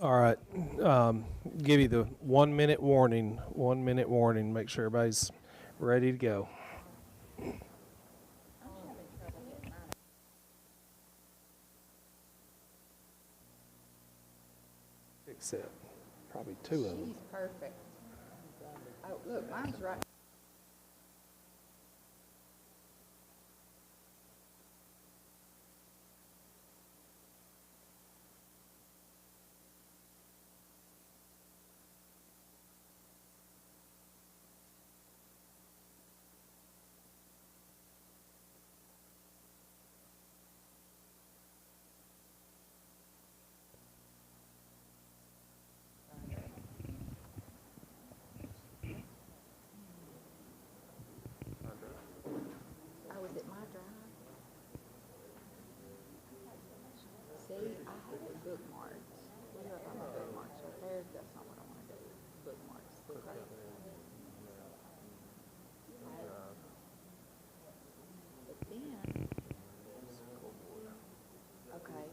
All right. Give you the 1 minute warning. 1 minute warning. Make sure everybody's ready to go. Except probably two of them. She's perfect. Oh, look, mine's right. Oh, is it my drive? See, I have it bookmarked. Where do I find my bookmarks? Right there? That's not what I want to do. Bookmarks. Okay. But then, okay.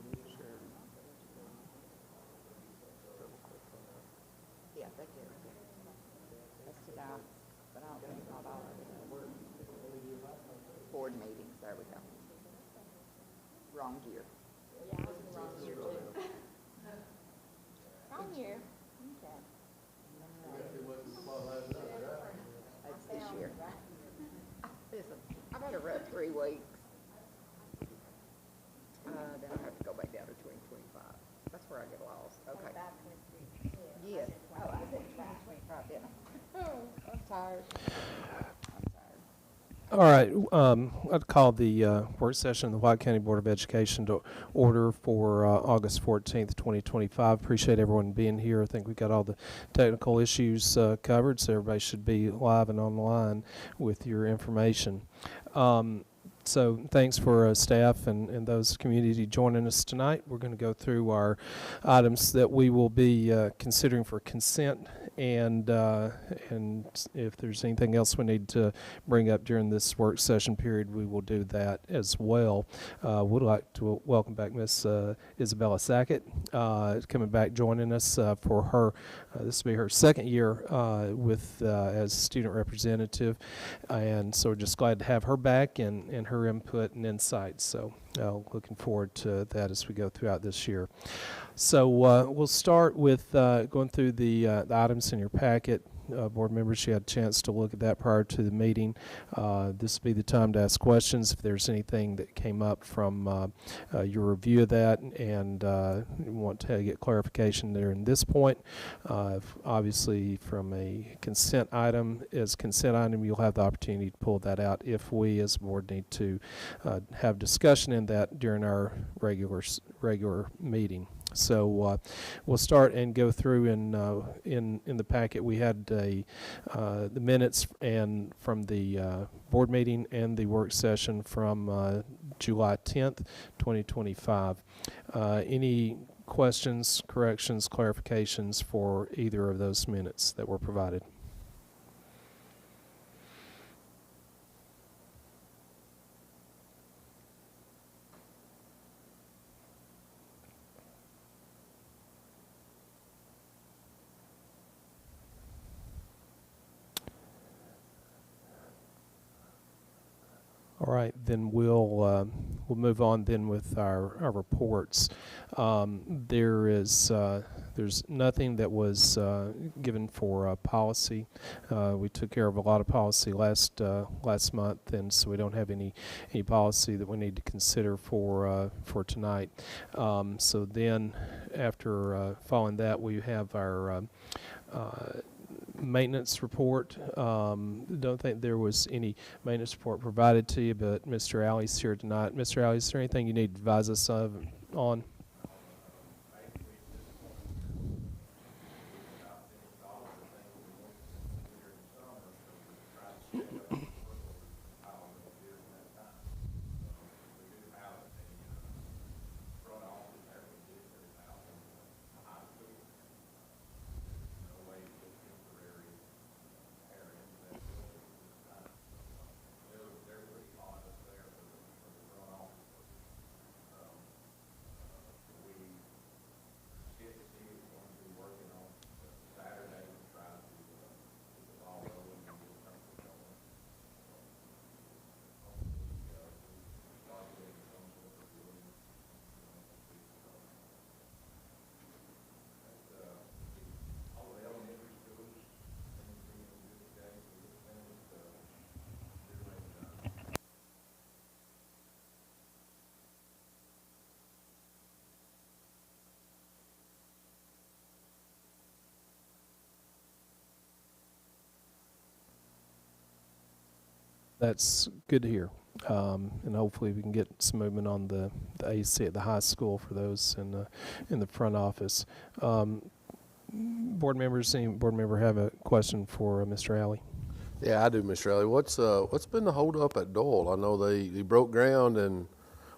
Yeah, thank you. That's today, but I don't think not all of it. Board meetings, there we go. Wrong year. Yeah, I was in the wrong year too. Wrong year. Okay. That's this year. Listen, I've had a rough 3 weeks. Then I have to go back down to 2025. That's where I get lost. Okay. Yes. Oh, I said 2025, didn't I? Oh, I'm tired. I'm tired. All right. I'd call the work session of the White County Board of Education to order for August 14th, 2025. Appreciate everyone being here. I think we got all the technical issues covered, so everybody should be live and online with your information. So thanks for staff and those community joining us tonight. We're going to go through our items that we will be considering for consent, and if there's anything else we need to bring up during this work session period, we will do that as well. Would like to welcome back Miss Isabella Sackett, coming back joining us for her. This will be her second year with as student representative, and so we're just glad to have her back and her input and insights. So looking forward to that as we go throughout this year. So we'll start with going through the items in your packet. Board members, you had a chance to look at that prior to the meeting. This will be the time to ask questions if there's anything that came up from your review of that and you want to get clarification there in this point. Obviously, from a consent item, you'll have the opportunity to pull that out if we as a board need to have discussion in that during our regular meeting. So we'll start and go through in the packet. We had the minutes and from the board meeting and the work session from July 10th, 2025. Any questions, corrections, clarifications for either of those minutes that were provided? All right, then we'll move on then with our reports. There's nothing that was given for policy. We took care of a lot of policy last month, and so we don't have any policy that we need to consider for tonight. So then, after following that, we have our maintenance report. Don't think there was any maintenance report provided to you, but Mr. Alley's here tonight. Mr. Alley, is there anything you need to advise us on? That's good to hear. And hopefully we can get some movement on the AC at the high school for those in the front office. Board members, any board member have a question for Mr. Alley? Yeah, I do, Mr. Ellie. What's been the holdup at Dole? I know they broke ground and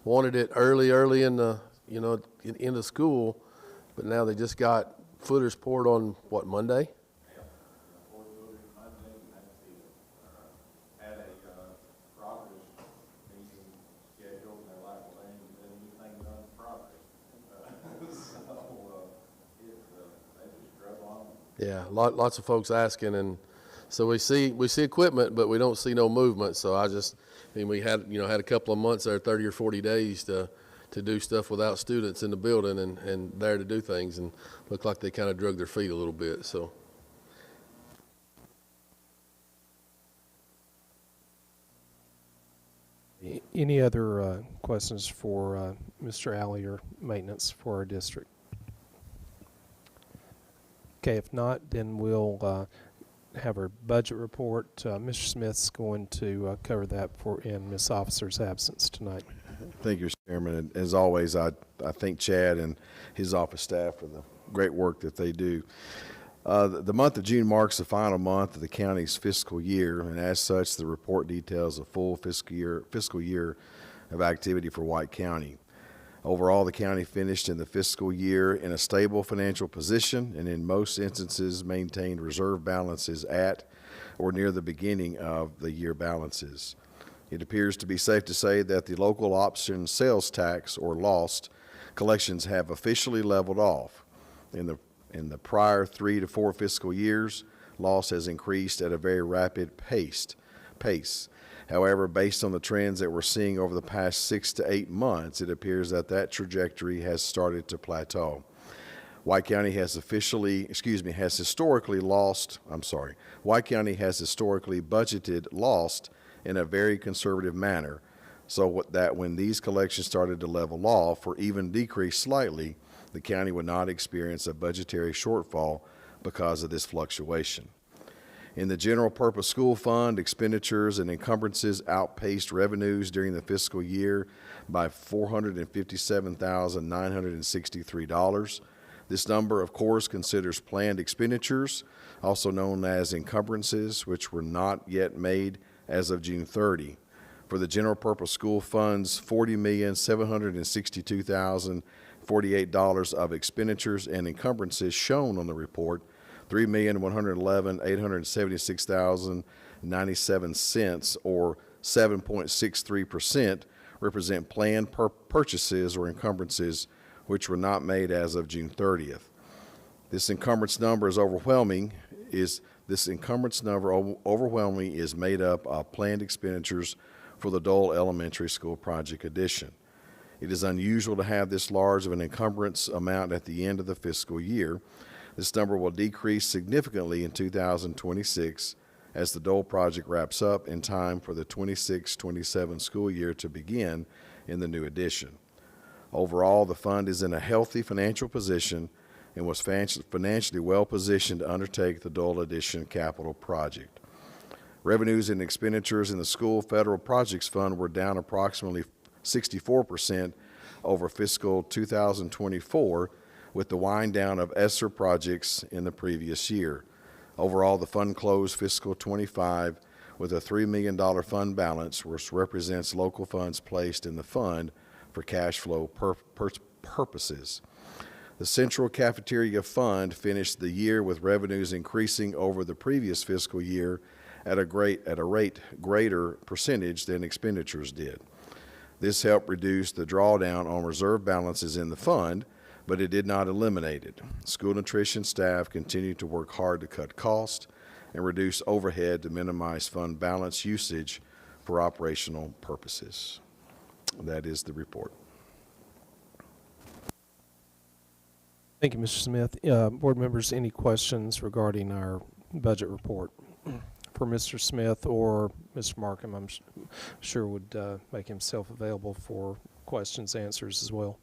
wanted it early in the in the school, but now they just got footers poured on what, Monday? Had a progress meeting scheduled, and they're like, well, they ain't done anything done progress. They just drug on. Yeah, lots of folks asking, and so we see equipment, but we don't see no movement. So we had a couple of months there, 30 or 40 days to do stuff without students in the building and there to do things, and looked like they kind of drug their feet a little bit. So. Any other questions for Mr. Alley or maintenance for our district? Okay, if not, then we'll have our budget report. Mr. Smith's going to cover that in Ms. Officer's absence tonight. Thank you, Mr. Chairman. And as always, I thank Chad and his office staff for the great work that they do. The month of June marks the final month of the county's fiscal year, and as such, the report details a full fiscal year of activity for White County. Overall, the county finished in the fiscal year in a stable financial position and in most instances maintained reserve balances at or near the beginning of the year balances. It appears to be safe to say that the local option sales tax, or LOST, collections have officially leveled off. In the prior 3 to 4 fiscal years, loss has increased at a very rapid pace. However, based on the trends that we're seeing over the past 6 to 8 months, it appears that trajectory has started to plateau. White County has historically budgeted lost in a very conservative manner, so that when these collections started to level off or even decrease slightly, the county would not experience a budgetary shortfall because of this fluctuation. In the general purpose school fund, expenditures and encumbrances outpaced revenues during the fiscal year by $457,963. This number, of course, considers planned expenditures, also known as encumbrances, which were not yet made as of June 30. For the general purpose school funds, $40,762,048 of expenditures and encumbrances shown on the report, $3,111,876,097, or 7.63%, represent planned purchases or encumbrances which were not made as of June 30th. This encumbrance number is overwhelming is made up of planned expenditures for the Dole Elementary School project addition. It is unusual to have this large of an encumbrance amount at the end of the fiscal year. This number will decrease significantly in 2026 as the Dole project wraps up in time for the 26-27 school year to begin in the new addition. Overall, the fund is in a healthy financial position and was financially well positioned to undertake the Dole addition capital project. Revenues and expenditures in the school federal projects fund were down approximately 64% over fiscal 2024, with the wind down of ESSER projects in the previous year. Overall, the fund closed fiscal 25 with a $3 million fund balance, which represents local funds placed in the fund for cash flow purposes. The Central Cafeteria Fund finished the year with revenues increasing over the previous fiscal year at a rate greater percentage than expenditures did. This helped reduce the drawdown on reserve balances in the fund, but it did not eliminate it. School nutrition staff continued to work hard to cut costs and reduce overhead to minimize fund balance usage for operational purposes. That is the report. Thank you, Mr. Smith. Board members, any questions regarding our budget report for Mr. Smith or Mr. Markham? I'm sure would make himself available for questions, answers as well.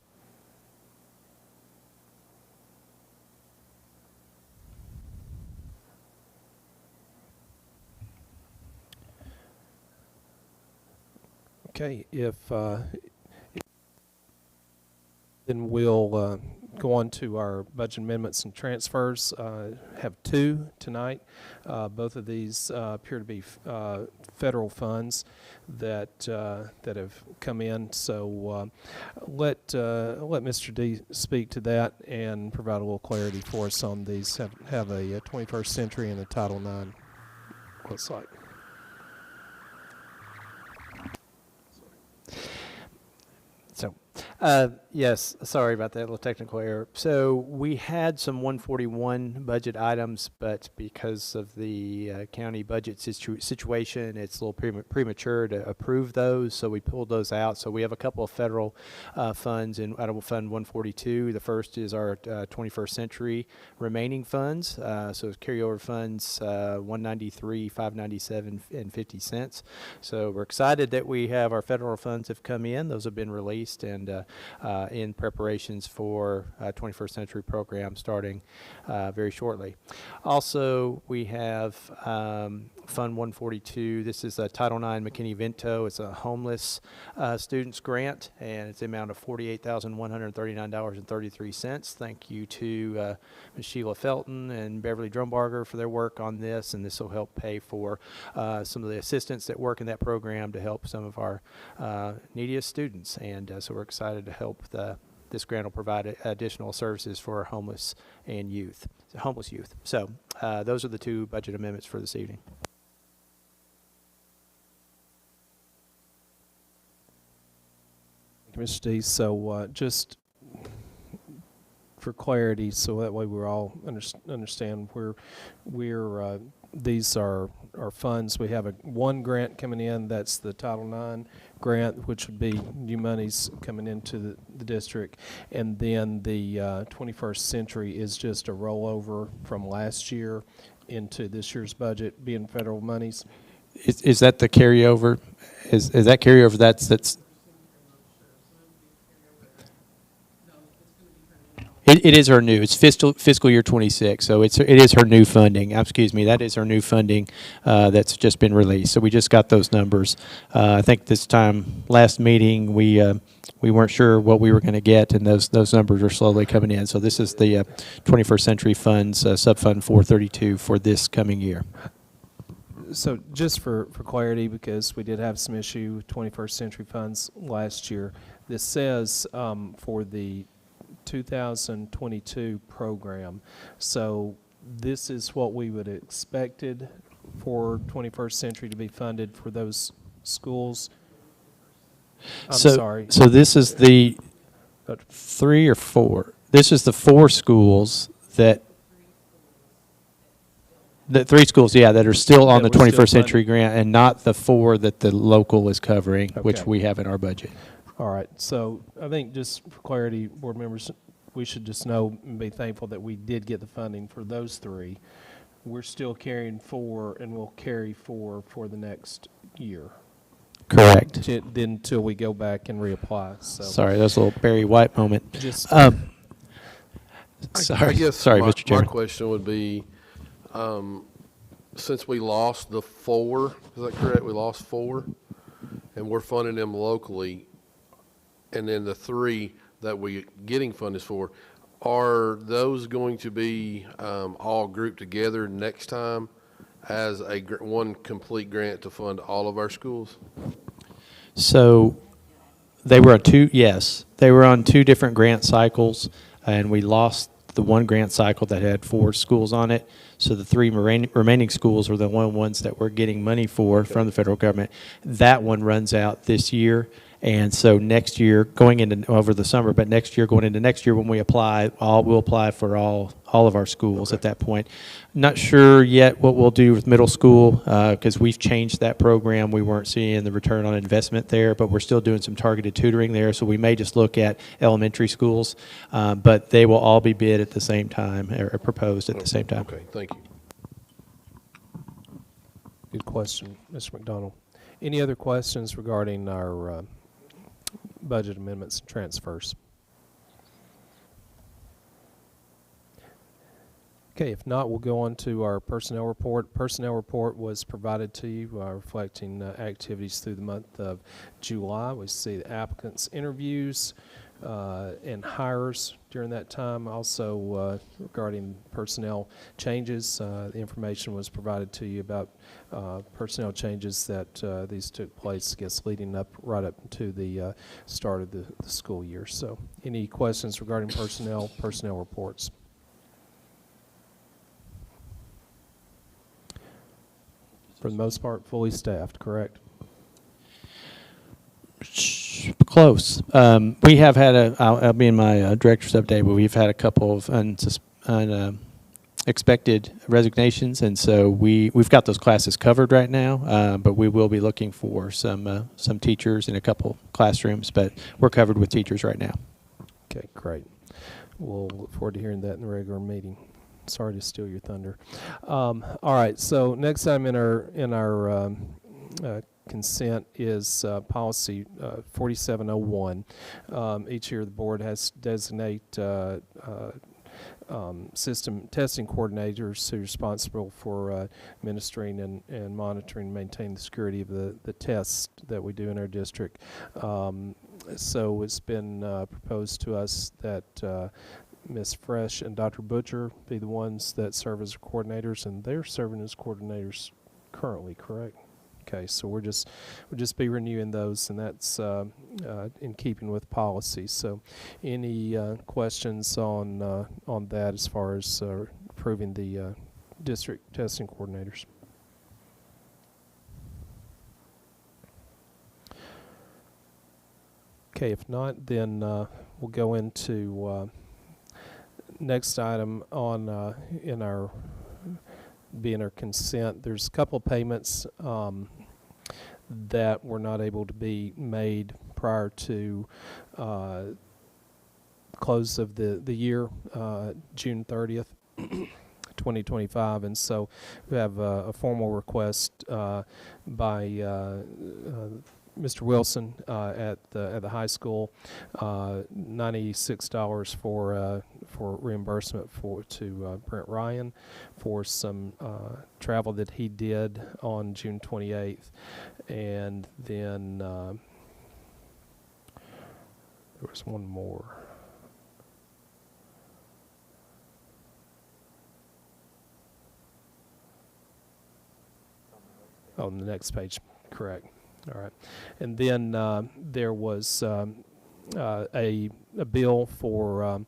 Okay, if then we'll go on to our budget amendments and transfers. Have two tonight. Both of these appear to be federal funds that have come in. So let Mr. D speak to that and provide a little clarity for us on these. Have a 21st century and a Title IX looks like. So, yes, sorry about that little technical error. So we had some 141 budget items, but because of the county budget situation, it's a little premature to approve those. So we pulled those out. So we have a couple of federal funds in out of Fund 142. The first is our 21st century remaining funds. So it's carryover funds 193, 597, and 50 cents. So we're excited that we have our federal funds have come in. Those have been released and in preparations for 21st century program starting very shortly. Also, we have Fund 142. This is a Title IX McKinney-Vento. It's a homeless students grant, and it's the amount of $48,139.33. Thank you to Ms. Sheila Felton and Beverly Drumbarger for their work on this, and this will help pay for some of the assistants that work in that program to help some of our neediest students. And so we're excited to help this grant will provide additional services for homeless and homeless youth. So those are the two budget amendments for this evening. Mr. D, so just for clarity, so that way we're all understand we're these are funds. We have one grant coming in, that's the Title IX grant, which would be new monies coming into the district, and then the 21st century is just a rollover from last year into this year's budget, being federal monies. Is that the carryover? Is that carryover? That's. It is her new. It's fiscal year 26, so it is her new funding. Excuse me, that is her new funding that's just been released. So we just got those numbers. I think this time last meeting we weren't sure what we were going to get, and those numbers are slowly coming in. So this is the 21st Century Funds Subfund 432 for this coming year. So just for clarity, because we did have some issue with 21st Century Funds last year, this says for the 2022 program. So this is what we would expected for 21st Century to be funded for those schools. I'm sorry. So this is the 3 or 4. This is the 4 schools that. The 3 schools, yeah, that are still on the 21st Century grant, and not the 4 that the local is covering, which we have in our budget. All right, so I think just for clarity, board members, we should just know and be thankful that we did get the funding for those 3. We're still carrying 4, and we'll carry 4 for the next year. Correct. Then until we go back and reapply. So Sorry, that's a little Barry White moment. just Sorry, I guess sorry, my, Mr. Chairman. My question would be, since we lost the 4, is that correct? We lost 4, and we're funding them locally, and then the 3 that we're getting funded for, are those going to be all grouped together next time as one complete grant to fund all of our schools? So they were they were on 2 different grant cycles, and we lost the one grant cycle that had 4 schools on it. So the 3 remaining schools are the ones that we're getting money for from the federal government. That one runs out this year. And so next year, going into over the summer, but next year, going into next year, when we apply, we'll apply for all of our schools at that point. Not sure yet what we'll do with middle school because we've changed that program. We weren't seeing the return on investment there, but we're still doing some targeted tutoring there. So we may just look at elementary schools, but they will all be bid at the same time or proposed at the same time. Okay, thank you. good question, Mr. McDonald. Any other questions regarding our budget amendments and transfers? Okay, if not, we'll go on to our personnel report. Personnel report was provided to you reflecting activities through the month of July. We see the applicants' interviews and hires during that time. Also, regarding personnel changes, the information was provided to you about personnel changes that these took place, I guess, leading up right up to the start of the school year. So, any questions regarding personnel reports? For the most part, fully staffed, correct? Close. We have had I'll be in my director's update, but we've had a couple of unexpected resignations, and so we've got those classes covered right now, but we will be looking for some teachers in a couple classrooms, but we're covered with teachers right now. Okay, great. We'll look forward to hearing that in the regular meeting. Sorry to steal your thunder. All right, so next item in our consent is policy 4701. Each year the board has to designate system testing coordinators who are responsible for administering and monitoring and maintaining the security of the tests that we do in our district. So it's been proposed to us that Ms. Fresh and Dr. Butcher be the ones that serve as coordinators, and they're serving as coordinators currently, correct? Okay, so we'll just be renewing those, and that's in keeping with policy. So, any questions on that as far as approving the district testing coordinators? Okay, if not, then we'll go into next item on in our consent. There's a couple of payments that were not able to be made prior to close of the year, June 30th. 2025, and so we have a formal request by Mr. Wilson at the high school, $96 for reimbursement to Brent Ryan for some travel that he did on June 28th, and then there was one more. On the next page, correct. All right, and then there was a bill for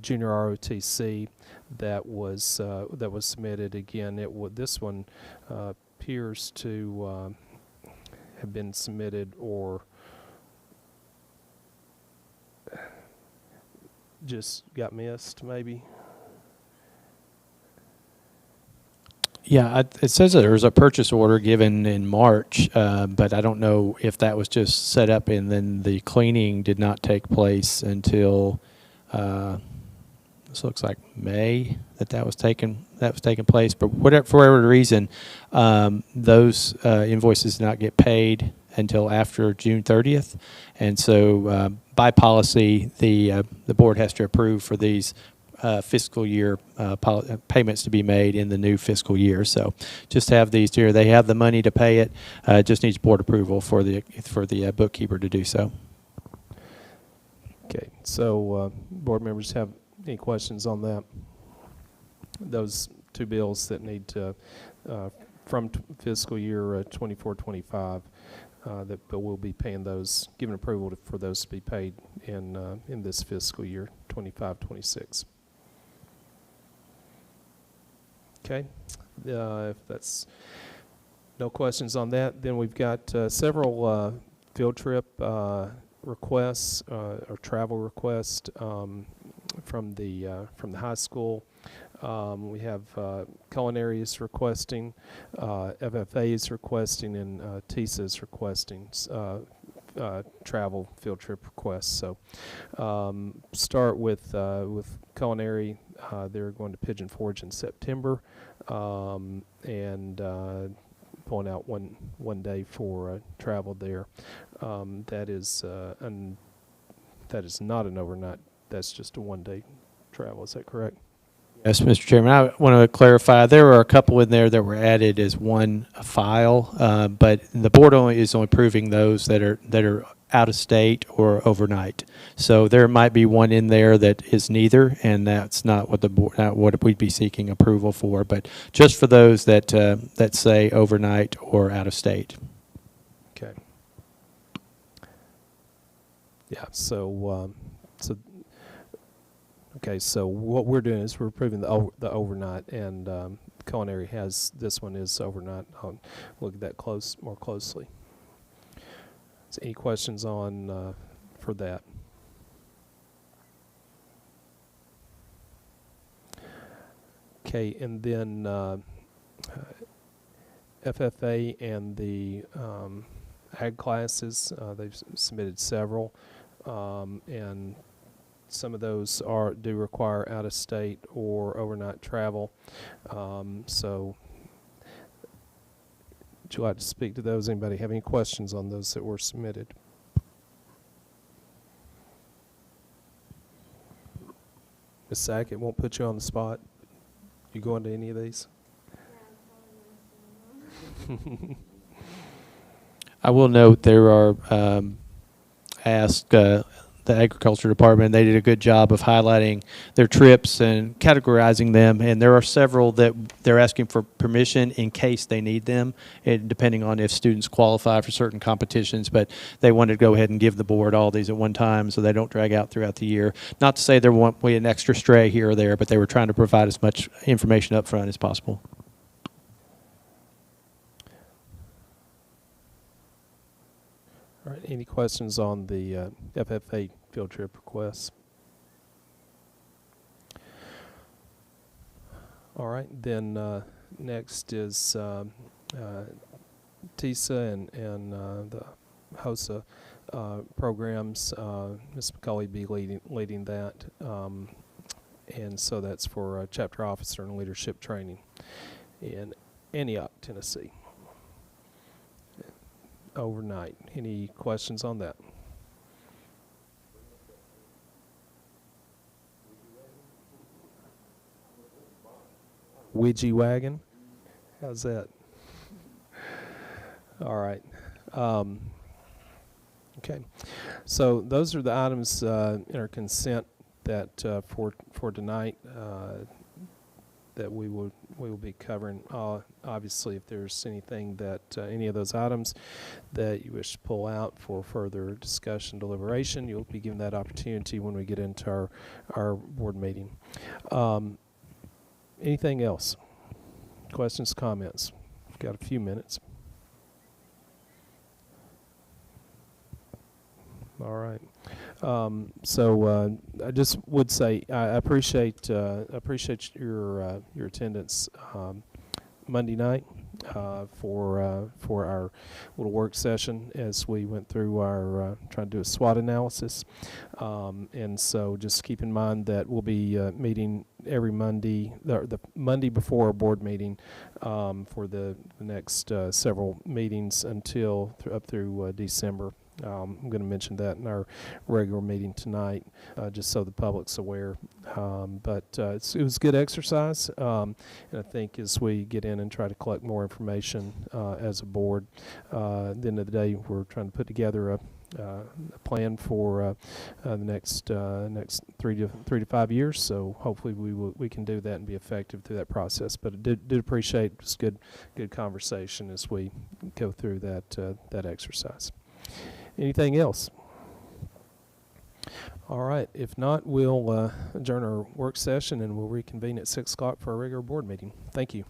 junior ROTC that was submitted. Again, this one appears to have been submitted or just got missed, maybe. Yeah, it says that there was a purchase order given in March, but I don't know if that was just set up and then the cleaning did not take place until this looks like May that was taking place. But for whatever reason, those invoices did not get paid until after June 30th, and so by policy, the board has to approve for these fiscal year payments to be made in the new fiscal year. So just have these here. They have the money to pay it. Just needs board approval for the bookkeeper to do so. Okay, so board members have any questions on that? Those two bills that need to from fiscal year 24-25 but we'll be paying those, giving approval for those to be paid in this fiscal year 25-26. Okay, if that's no questions on that, then we've got several field trip requests or travel requests from the high school. We have Culinary is requesting, FFA is requesting, and TISA is requesting travel field trip requests. So start with Culinary. They're going to Pigeon Forge in September, and pulling out one day for travel there. That is not an overnight. That's just a one-day travel. Is that correct? Yes, Mr. Chairman, I want to clarify, there are a couple in there that were added as one file, but the board is only approving those that are out of state or overnight. So there might be one in there that is neither, and that's not what the board, not what we'd be seeking approval for, but just for those that, that say overnight or out of state. Okay. Yeah, so, okay, so what we're doing is we're approving the overnight, and culinary has, this one is overnight. I'll look at that more closely. So any questions on, for that? Okay, and then FFA and the ag classes, they've submitted several, and some of those do require out-of-state or overnight travel. So, would you like to speak to those? Anybody have any questions on those that were submitted? Ms. Sackett, won't put you on the spot. You going to any of these? I will note there are, asked the Agriculture Department, they did a good job of highlighting their trips and categorizing them, and there are several that they're asking for permission in case they need them, and depending on if students qualify for certain competitions, but they wanted to go ahead and give the board all these at one time so they don't drag out throughout the year. Not to say there won't be an extra stray here or there, but they were trying to provide as much information up front as possible. All right, any questions on the FFA field trip requests? All right, then next is TISA and the HOSA programs. Ms. McCauley be leading that, and so that's for chapter officer and leadership training in Antioch, Tennessee. Overnight. Any questions on that? Ouija wagon? How's that? All right. Okay. So those are the items in our consent that for tonight that we will be covering. Obviously, if there's anything that any of those items that you wish to pull out for further discussion, deliberation, you'll be given that opportunity when we get into our board meeting. Anything else? Questions, comments? We've got a few minutes. All right. So I just would say I appreciate your attendance Monday night for our little work session as we went through our trying to do a SWOT analysis, and so just keep in mind that we'll be meeting every Monday, the Monday before our board meeting, for the next several meetings until up through December. I'm going to mention that in our regular meeting tonight, just so the public's aware. But it was good exercise, and I think as we get in and try to collect more information as a board, at the end of the day, we're trying to put together a plan for the next 3 to 5 years. So hopefully we can do that and be effective through that process. But I did appreciate just good conversation as we go through that exercise. Anything else? All right. If not, we'll adjourn our work session and we'll reconvene at 6 o'clock for our regular board meeting. Thank you.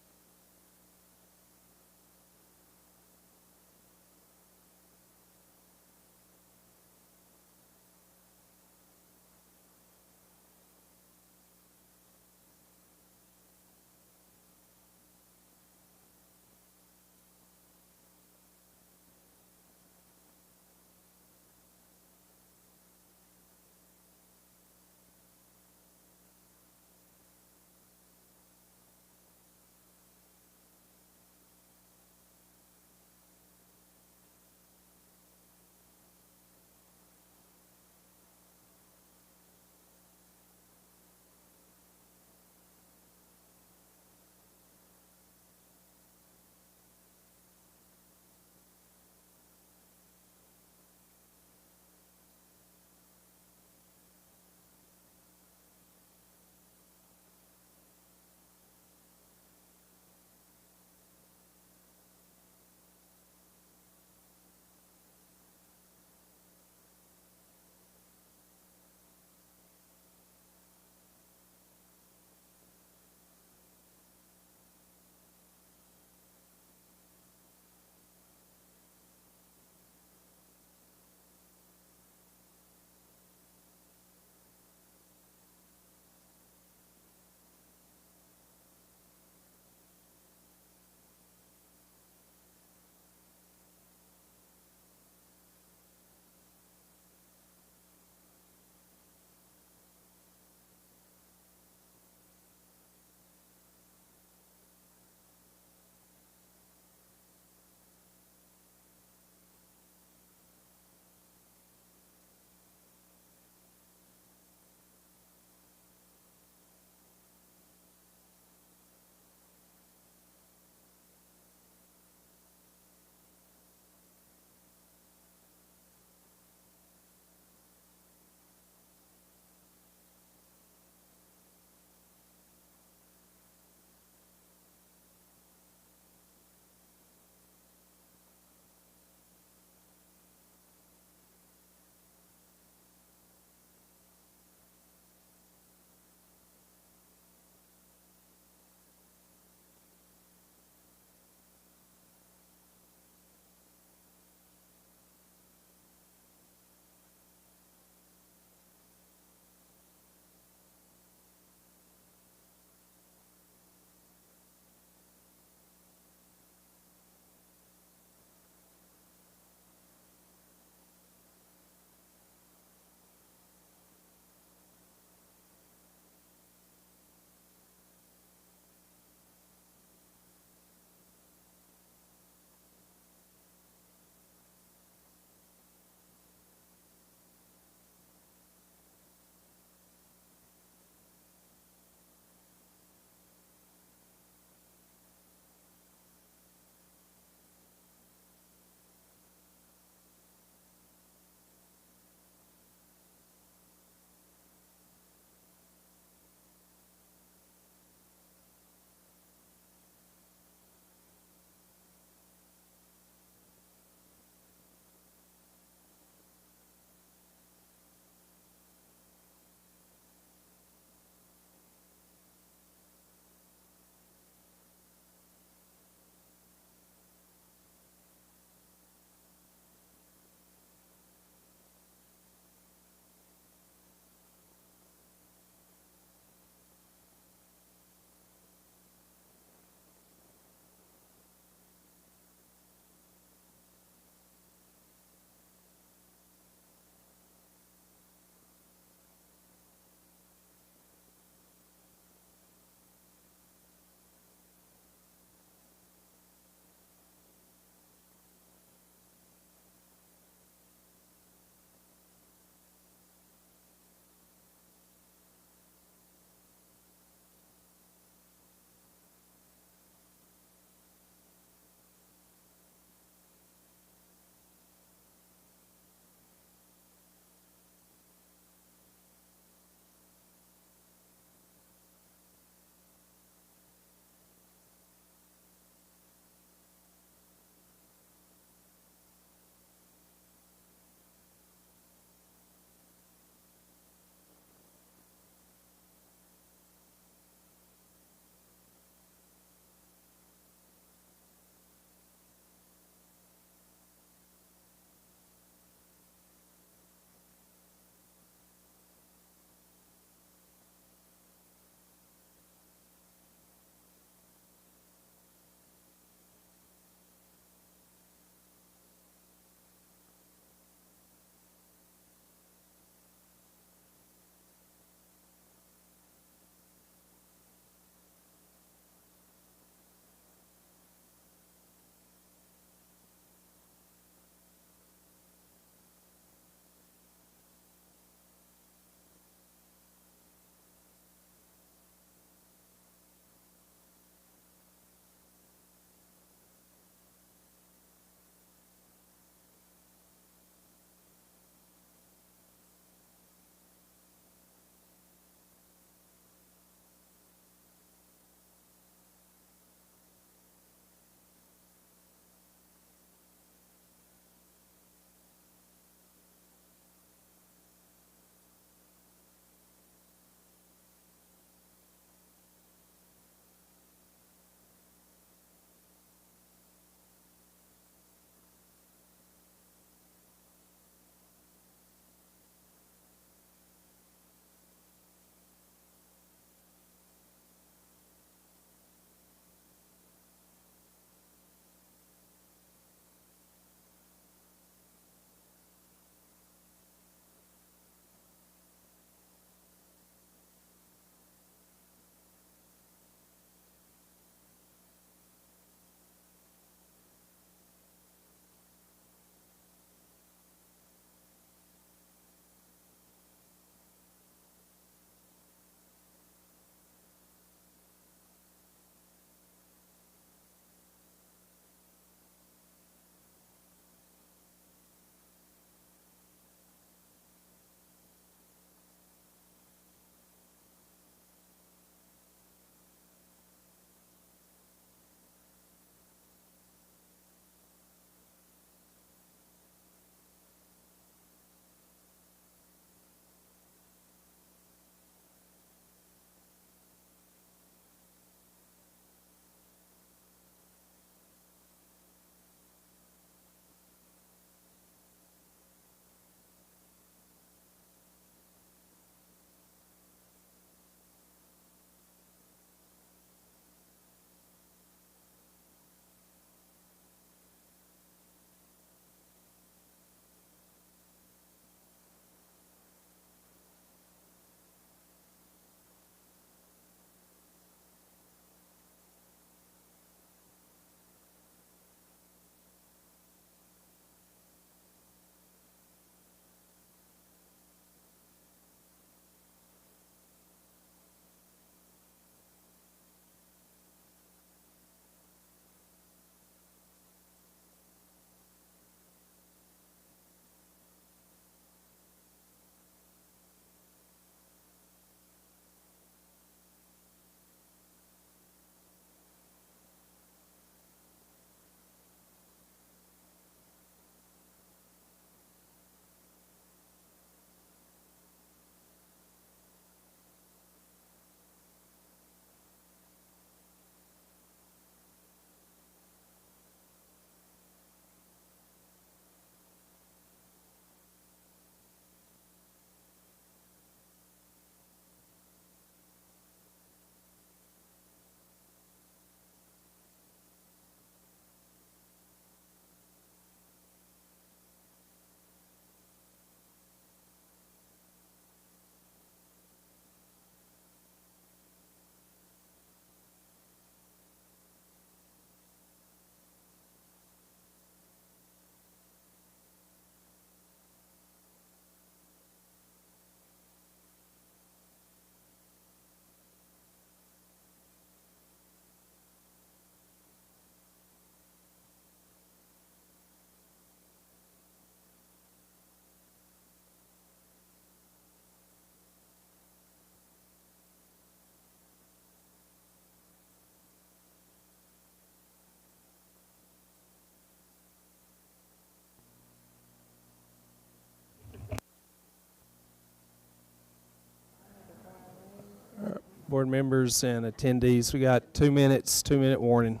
board members and attendees. We got 2 minutes, 2-minute warning.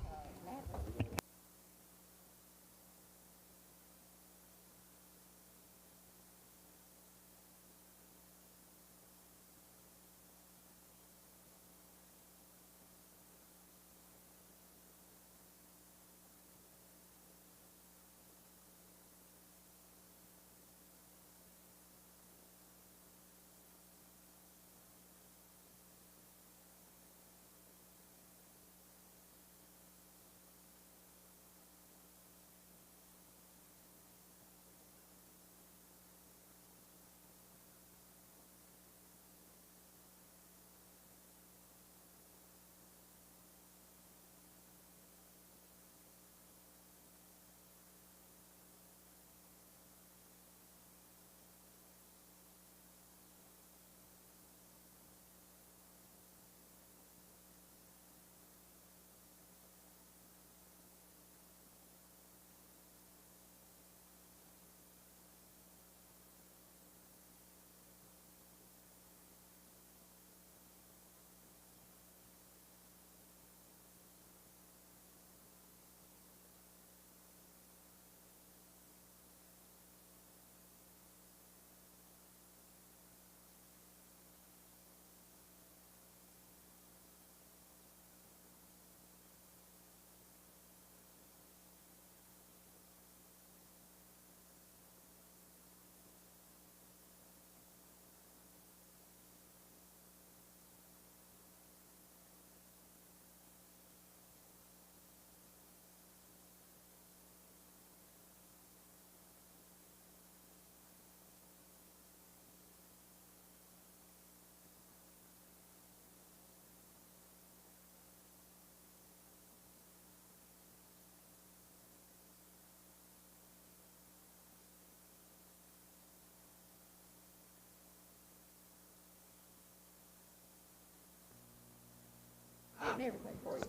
Getting everything for you.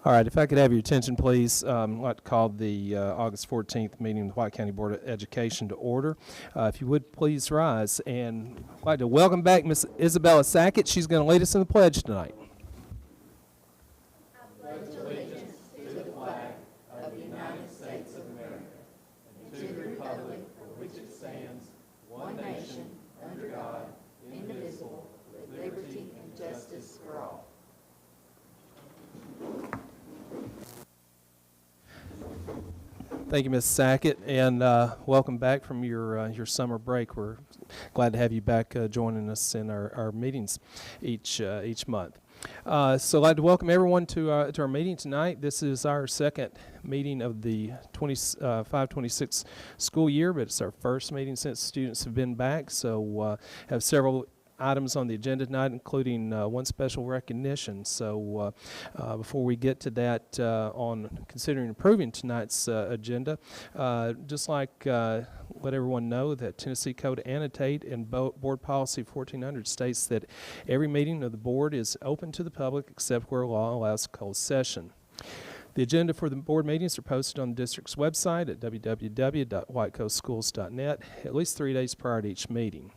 All right, if I could have your attention, please. I'd like to call the August 14th meeting of the White County Board of Education to order. If you would, please rise. And I'd like to welcome back Miss Isabella Sackett. She's going to lead us in the pledge tonight. Thank you, Ms. Sackett, and welcome back from your summer break. We're glad to have you back joining us in our meetings each month. So I'd like to welcome everyone to our meeting tonight. This is our second meeting of the 25-26 school year, but it's our first meeting since students have been back. So have several items on the agenda tonight, including one special recognition. So before we get to that, on considering approving tonight's agenda, just like let everyone know that Tennessee Code Annotate and Board Policy 1400 states that every meeting of the board is open to the public except where law allows closed session. The agenda for the board meetings are posted on the district's website at www.whitecoastschools.net at least 3 days prior to each meeting.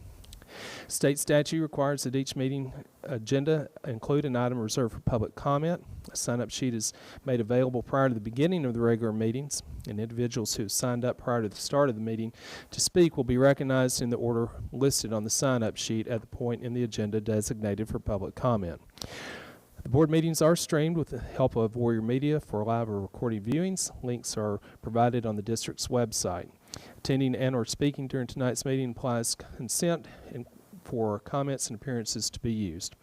State statute requires that each meeting agenda include an item reserved for public comment. A sign-up sheet is made available prior to the beginning of the regular meetings, and individuals who have signed up prior to the start of the meeting to speak will be recognized in the order listed on the sign-up sheet at the point in the agenda designated for public comment. The board meetings are streamed with the help of Warrior Media for live or recorded viewings. Links are provided on the district's website. Attending and/or speaking during tonight's meeting implies consent for comments and appearances to be used.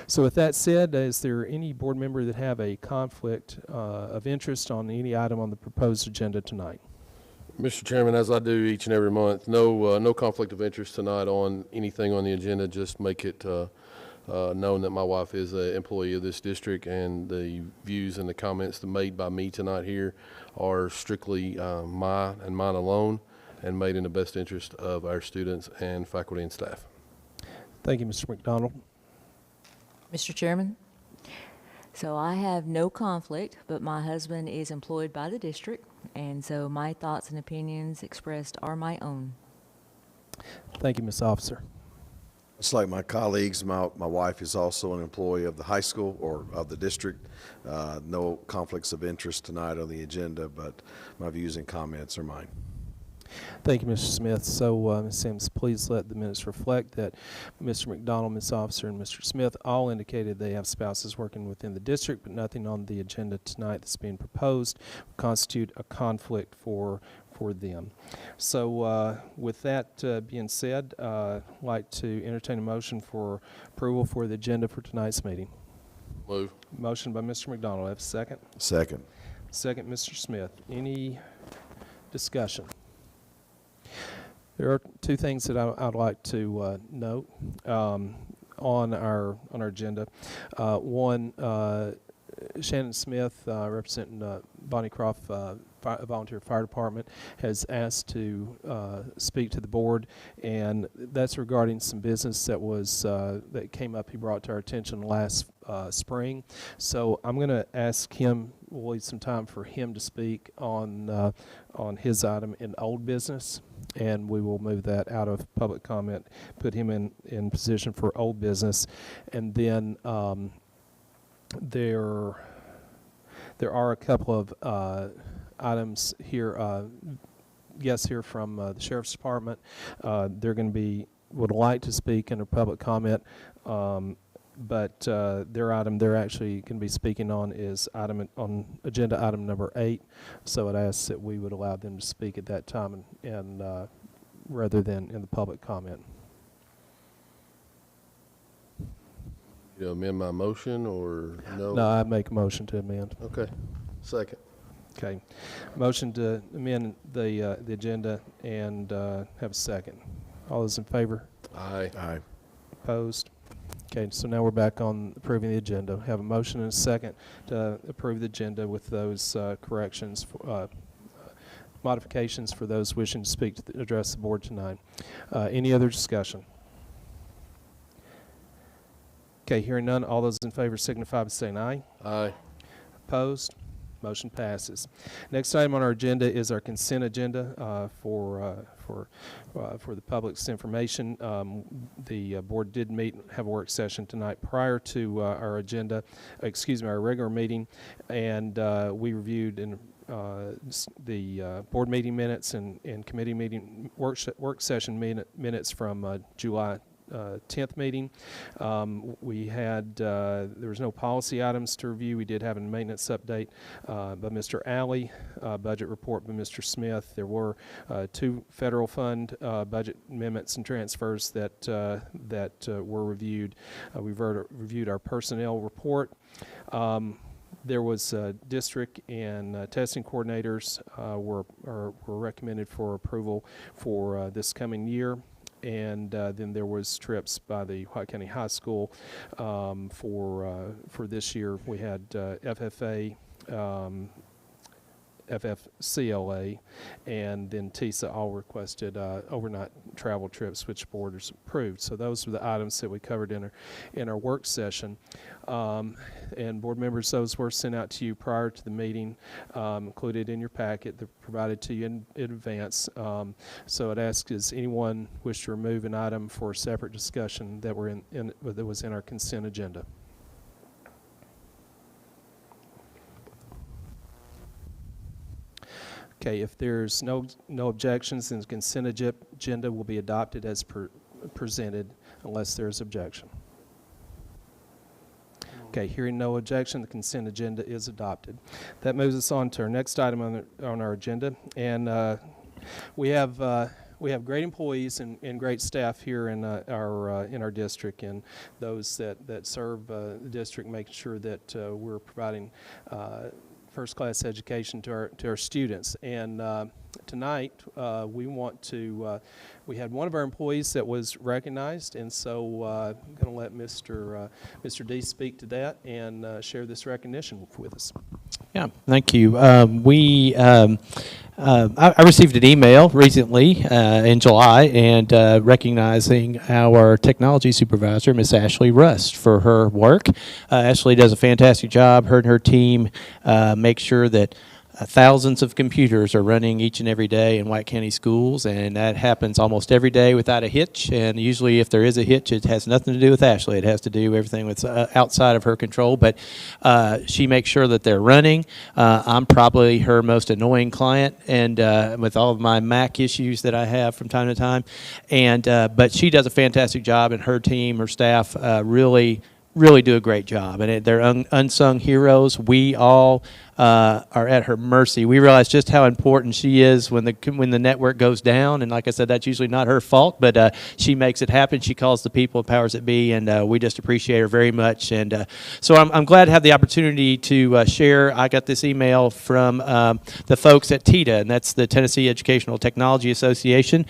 So with that said, is there any board member that have a conflict of interest on any item on the proposed agenda tonight? Mr. Chairman, as I do each and every month, no conflict of interest tonight on anything on the agenda. Just make it known that my wife is an employee of this district, and the views and the comments made by me tonight here are strictly mine and mine alone, and made in the best interest of our students and faculty and staff. Thank you, Mr. McDonald. Mr. Chairman, so I have no conflict, but my husband is employed by the district, and so my thoughts and opinions expressed are my own. Thank you, Ms. Officer. Just like my colleagues, my wife is also an employee of the high school or of the district. No conflicts of interest tonight on the agenda, but my views and comments are mine. Thank you, Mr. Smith. So, Ms. Sims, please let the minutes reflect that Mr. McDonald, Ms. Officer, and Mr. Smith all indicated they have spouses working within the district, but nothing on the agenda tonight that's being proposed would constitute a conflict for them. So, with that being said, I'd like to entertain a motion for approval for the agenda for tonight's meeting. Move. Motion by Mr. McDonald. Have a second? Second. Second, Mr. Smith. Any discussion? There are two things that I'd like to note on our agenda. One, Shannon Smith, representing Bonnie Croft Volunteer Fire Department, has asked to speak to the board, and that's regarding some business that was that came up. He brought to our attention last spring. So I'm going to ask him. We'll leave some time for him to speak on his item in old business, and we will move that out of public comment, put him in position for old business, and then there are a couple of items here, guests here from the Sheriff's Department. They're going to would like to speak under public comment, but their item they're actually going to be speaking on is on agenda item number 8. So it asks that we would allow them to speak at that time and rather than in the public comment. You amend my motion or no? No, I make a motion to amend. Okay. Second. Okay. Motion to amend the agenda and have a second. All those in favor? Aye. Aye. Opposed? Okay, so now we're back on approving the agenda. Have a motion and a second to approve the agenda with those corrections, modifications for those wishing to speak to address the board tonight. Any other discussion? Okay, hearing none, all those in favor signify by saying aye. Aye. Opposed? Motion passes. Next item on our agenda is our consent agenda for the public's information. The board did meet and have a work session tonight prior to our agenda, our regular meeting, and we reviewed the board meeting minutes and committee meeting work session minutes from July 10th meeting. We had, there was no policy items to review. We did have a maintenance update by Mr. Alley, budget report by Mr. Smith. There were 2 federal fund budget amendments and transfers that were reviewed. We reviewed our personnel report. There was district and testing coordinators were recommended for approval for this coming year. And then there was trips by the White County High School for this year. We had FFA, FFCLA, and then TISA all requested overnight travel trips, which board has approved. So those were the items that we covered in our work session. And board members, those were sent out to you prior to the meeting, included in your packet. They're provided to you in advance. So I'd ask, does anyone wish to remove an item for a separate discussion that was in our consent agenda? Okay, if there's no objections, then the consent agenda will be adopted as presented unless there's objection. Okay, hearing no objection, the consent agenda is adopted. That moves us on to our next item on our agenda, and we have great employees and great staff here in our district, and those that serve the district, making sure that we're providing first-class education to our students. And tonight we had one of our employees that was recognized, and so I'm going to let Mr. D speak to that and share this recognition with us. Yeah, thank you. I received an email recently in July and recognizing our technology supervisor, Miss Ashley Rust, for her work. Ashley does a fantastic job. Her and her team make sure that thousands of computers are running each and every day in White County schools, and that happens almost every day without a hitch. And usually, if there is a hitch, it has nothing to do with Ashley. It has to do everything with outside of her control. But she makes sure that they're running. I'm probably her most annoying client, and with all of my Mac issues that I have from time to time. And but she does a fantastic job, and her team, her staff, really do a great job. And they're unsung heroes. We all are at her mercy. We realize just how important she is when the network goes down. And like I said, that's usually not her fault, but she makes it happen. She calls the people, powers that be, and we just appreciate her very much. And so I'm glad to have the opportunity to share. I got this email from the folks at TETA, and that's the Tennessee Educational Technology Association.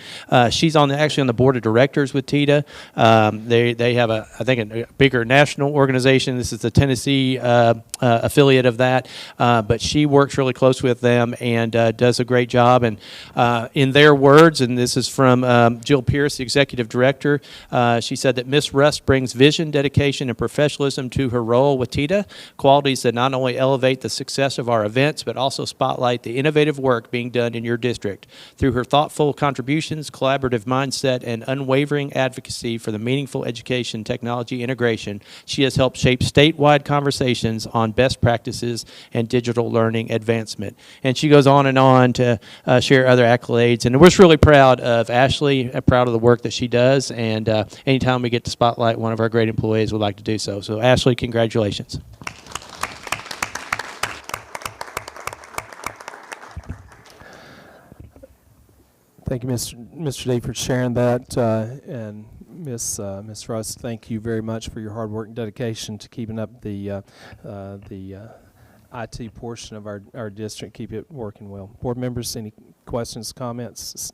She's actually on the board of directors with TETA. They have I think a bigger national organization. This is the Tennessee affiliate of that. But she works really close with them and does a great job. And in their words, and this is from Jill Pierce, the executive director, she said that Ms. Rust brings vision, dedication, and professionalism to her role with TETA, qualities that not only elevate the success of our events, but also spotlight the innovative work being done in your district. Through her thoughtful contributions, collaborative mindset, and unwavering advocacy for the meaningful education technology integration, she has helped shape statewide conversations on best practices and digital learning advancement. And she goes on to share other accolades. And we're just really proud of Ashley, proud of the work that she does. And anytime we get to spotlight one of our great employees, we'd like to do so. So Ashley, congratulations. Thank you, Mr. D, for sharing that. And Ms. Rust, thank you very much for your hard work and dedication to keeping up the IT portion of our district. Keep it working well. Board members, any questions, comments?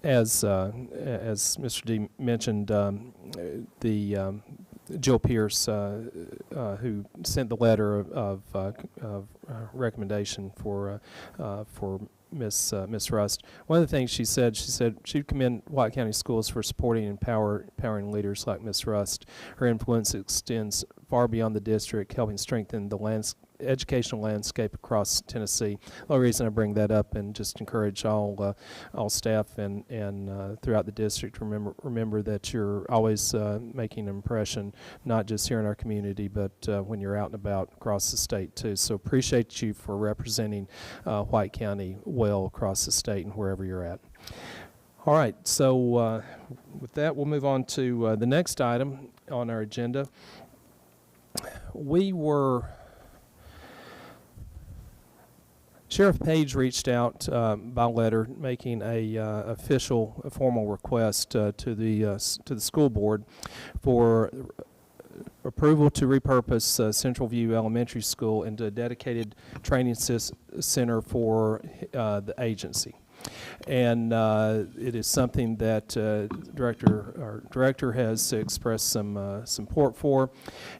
As Mr. D mentioned, Jill Pierce, who sent the letter of recommendation for Miss Rust. One of the things she said she'd commend White County Schools for supporting and empowering leaders like Miss Rust. Her influence extends far beyond the district, helping strengthen the educational landscape across Tennessee. The only reason I bring that up and just encourage all staff and throughout the district to remember that you're always making an impression, not just here in our community, but when you're out and about across the state too. So appreciate you for representing White County well across the state and wherever you're at. All right, so with that, we'll move on to the next item on our agenda. Sheriff Page reached out by letter, making a formal request to the school board for approval to repurpose Central View Elementary School into a dedicated training center for the agency. And it is something that director has expressed some support for,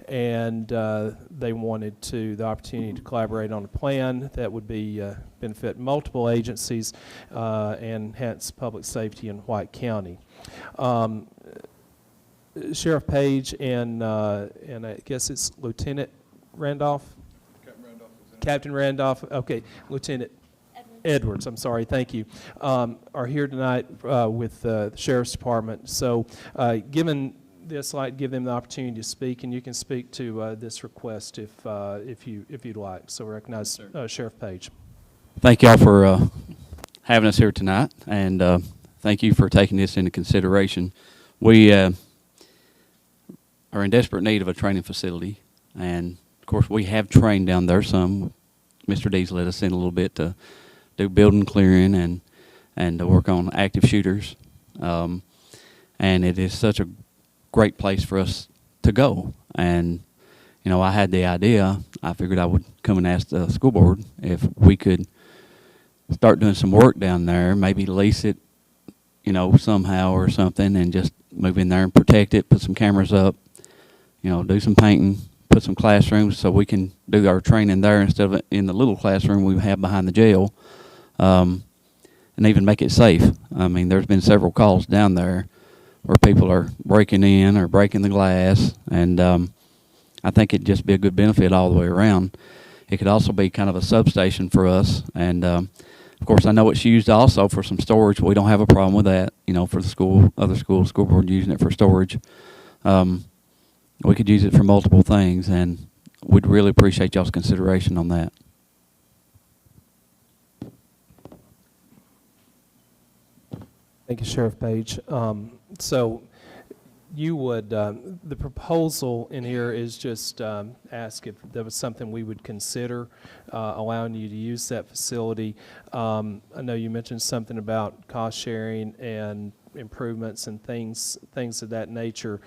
and they wanted the opportunity to collaborate on a plan that would benefit multiple agencies and enhance public safety in White County. Sheriff Page and I guess it's Lieutenant Randolph? Captain Randolph, okay, Lieutenant Edwards, I'm sorry, thank you, are here tonight with the Sheriff's Department. So given this, I'd like to give them the opportunity to speak, and you can speak to this request if you'd like. So recognize Sheriff Page. Thank y'all for having us here tonight, and thank you for taking this into consideration. We are in desperate need of a training facility, and of course we have trained down there some. Mr. D's let us in a little bit to do building clearing and to work on active shooters. And it is such a great place for us to go. And, you know, I had the idea, I figured I would come and ask the school board if we could start doing some work down there, maybe lease it, you know, somehow or something, and just move in there and protect it, put some cameras up, you know, do some painting, put some classrooms so we can do our training there instead of in the little classroom we have behind the jail. And even make it safe. I mean, there's been several calls down there where people are breaking in or breaking the glass, and I think it'd just be a good benefit all the way around. It could also be kind of a substation for us, and of course, I know it's used also for some storage. We don't have a problem with that, you know, for the school, other schools, school board using it for storage. We could use it for multiple things, and we'd really appreciate y'all's consideration on that. Thank you, Sheriff Page. So you would, the proposal in here is just ask if there was something we would consider allowing you to use that facility. I know you mentioned something about cost sharing and improvements and things of that nature.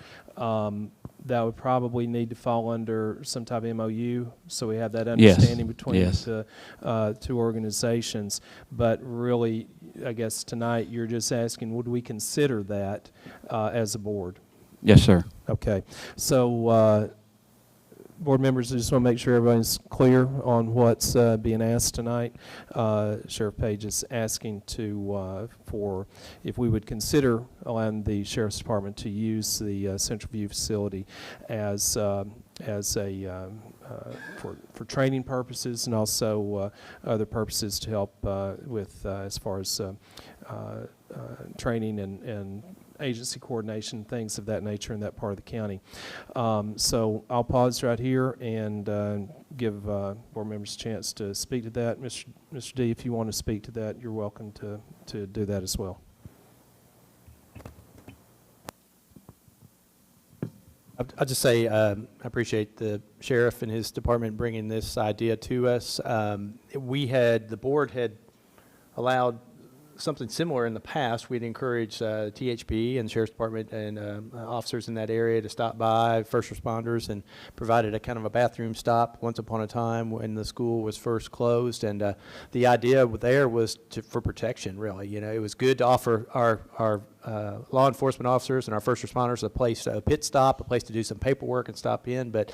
That would probably need to fall under some type of MOU, so we have that Yes. understanding between Yes. the two organizations. But really, I guess tonight you're just asking, would we consider that as a board? Yes, sir. Okay, so board members, I just want to make sure everybody's clear on what's being asked tonight. Sheriff Page is asking for if we would consider allowing the Sheriff's Department to use the Central View facility as a for training purposes and also other purposes to help with as far as training and agency coordination, things of that nature in that part of the county. So I'll pause right here and give board members a chance to speak to that. Mr. D, if you want to speak to that, you're welcome to do that as well. I'll just say I appreciate the sheriff and his department bringing this idea to us. The board had allowed something similar in the past. We'd encourage THP and the Sheriff's Department and officers in that area to stop by, first responders, and provided a kind of a bathroom stop once upon a time when the school was first closed. And the idea there was for protection, really. You know, it was good to offer our law enforcement officers and our first responders a pit stop, a place to do some paperwork and stop in. But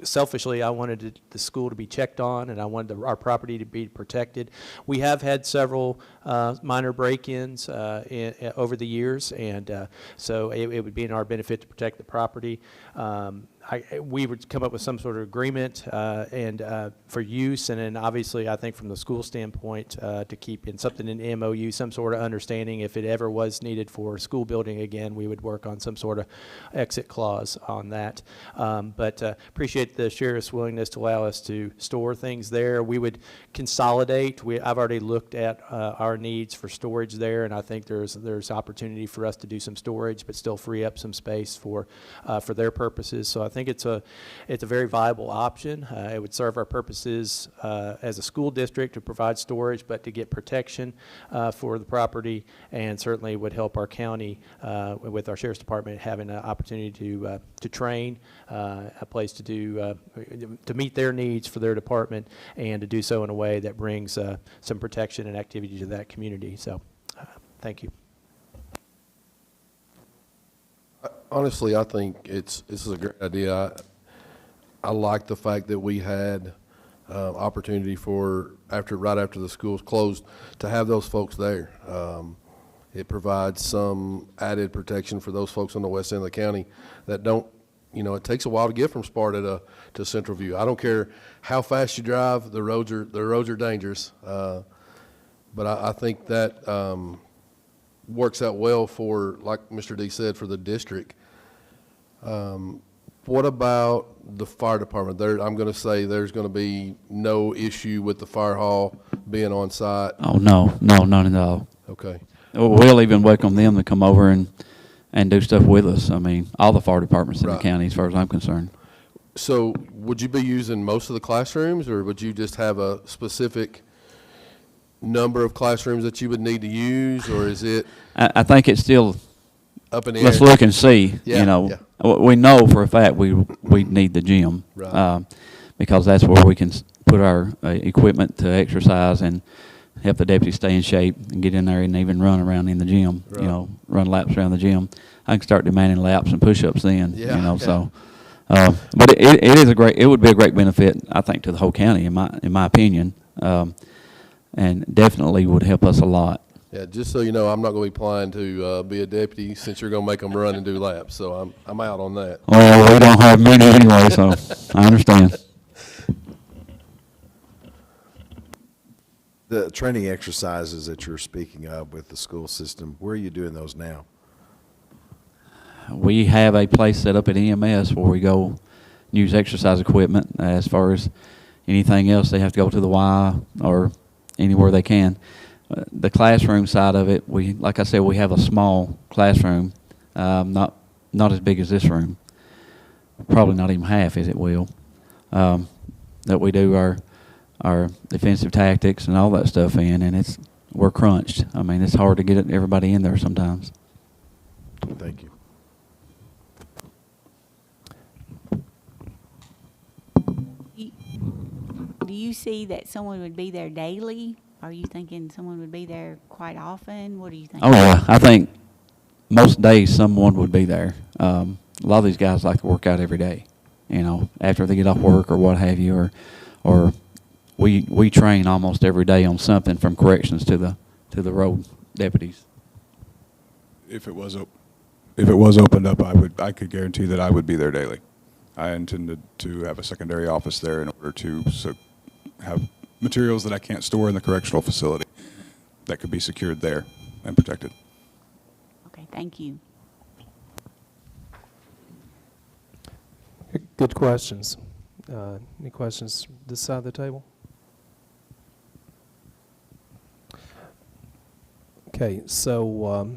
selfishly, I wanted the school to be checked on, and I wanted our property to be protected. We have had several minor break-ins over the years, and so it would be in our benefit to protect the property. We would come up with some sort of agreement for use, and then obviously I think from the school standpoint to keep in something in MOU, some sort of understanding if it ever was needed for school building again, we would work on some sort of exit clause on that. But appreciate the sheriff's willingness to allow us to store things there. We would consolidate. I've already looked at our needs for storage there, and I think there's opportunity for us to do some storage, but still free up some space for their purposes. So I think it's a very viable option. It would serve our purposes as a school district to provide storage, but to get protection for the property, and certainly would help our county with our Sheriff's Department having an opportunity to train, a place to meet their needs for their department, and to do so in a way that brings some protection and activity to that community. So thank you. Honestly, I think this is a great idea. I like the fact that we had opportunity for right after the schools closed to have those folks there. It provides some added protection for those folks on the west end of the county that don't. You know, it takes a while to get from Sparta to Central View. I don't care how fast you drive; the roads are dangerous. But I think that works out well for, like Mr. D said, for the district. What about the fire department? I'm going to say there's going to be no issue with the fire hall being on site. Oh, no, none at all. Okay. We'll even welcome them to come over and do stuff with us. I mean, all the fire departments in the Right. county, as far as I'm concerned. So would you be using most of the classrooms, or would you just have a specific number of classrooms that you would need to use, or is it I think it's still, up in the let's air? look and see, Yeah, you know. yeah. We know for a fact we need the gym. Right. Because that's where we can put our equipment to exercise and help the deputies stay in shape and get in there and even run around in the gym, Right. you know, run laps around the gym. I can start demanding laps and push-ups then, Yeah, you know, yeah. so. But it would be a great benefit, I think, to the whole county, in my opinion, and definitely would help us a lot. Yeah, just so you know, I'm not going to be applying to be a deputy since you're going to make them run and do laps. So I'm out on that. Well, we don't have many anyway, so I understand. The training exercises that you're speaking of with the school system, where are you doing those now? We have a place set up at EMS where we go use exercise equipment. As far as anything else, they have to go to the Y or anywhere they can. The classroom side of it, like I said, we have a small classroom, not as big as this room. Probably not even half, as it will. That we do our defensive tactics and all that stuff in, and we're crunched. I mean, it's hard to get everybody in there sometimes. Thank you. Do you see that someone would be there daily? Are you thinking someone would be there quite often? What do you think? Oh yeah, I think most days someone would be there. A lot of these guys like to work out every day, after they get off work or what have you, or we train almost every day on something from corrections to the road deputies. If it was opened up, I could guarantee that I would be there daily. I intended to have a secondary office there in order to have materials that I can't store in the correctional facility that could be secured there and protected. Okay, thank you. Good questions. Any questions this side of the table? Okay, so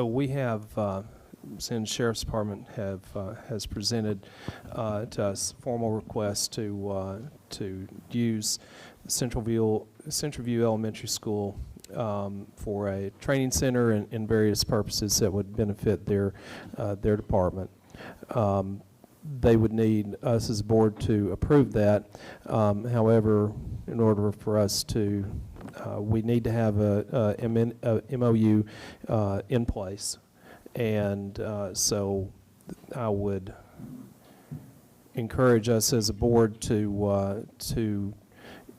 we have, since Sheriff's Department has presented to us formal request to use Central View Elementary School for a training center and various purposes that would benefit their department. They would need us as a board to approve that. However, in order for us to, we need to have a MOU in place. And so I would encourage us as a board to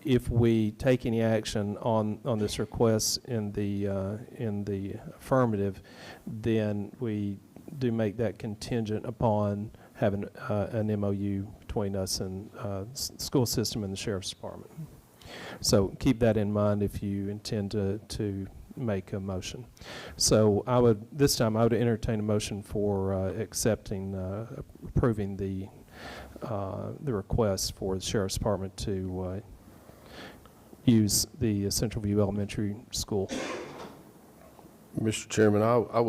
if we take any action on this request in the affirmative, then we do make that contingent upon having an MOU between us and school system and the Sheriff's Department. So keep that in mind if you intend to make a motion. So this time I would entertain a motion for approving the request for the Sheriff's Department to use the Central View Elementary School. Mr. Chairman, I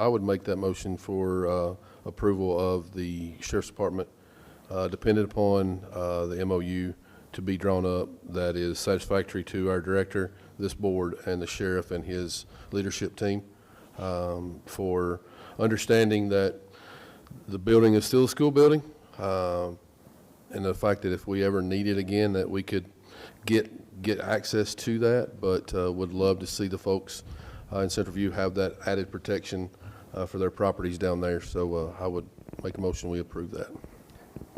would make that motion for approval of the Sheriff's Department, dependent upon the MOU to be drawn up that is satisfactory to our director, this board, and the sheriff and his leadership team, for understanding that the building is still a school building, and the fact that if we ever need it again, that we could get access to that, but would love to see the folks in Central View have that added protection for their properties down there. So I would make a motion we approve that.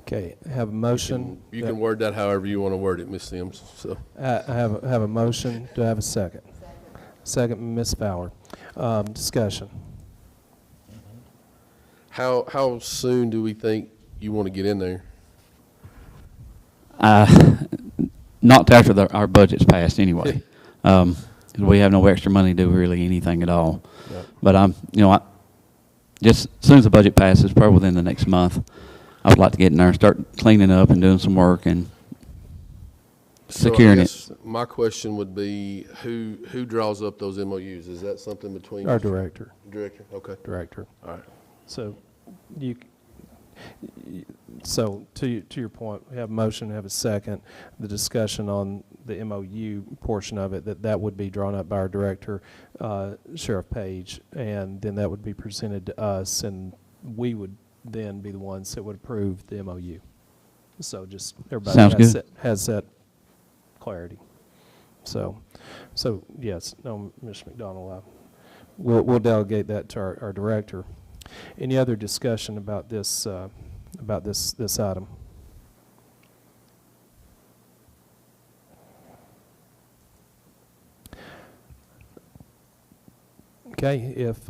Okay, I have a motion. You can word that however you want to word it, Ms. Sims. So I have a motion. Do I have a second? Second, Ms. Fowler. Discussion. how soon do we think you want to get in there? Not till after our budget's passed anyway. We have no extra money to do really anything at all. Yep. But just as soon as the budget passes, probably within the next month, I would like to get in there and start cleaning up and doing some work and securing it. My question would be, who draws up those MOUs? Is that something between Our director. Director? Okay. Director. All right. So so to your point, we have a motion, we have a second. The discussion on the MOU portion of it, that would be drawn up by our director, Sheriff Page, and then that would be presented to us, and we would then be the ones that would approve the MOU. So just everybody Sounds good. Has that clarity. So yes, no, Mr. McDonald, we'll delegate that to our director. Any other discussion about this item? Okay, if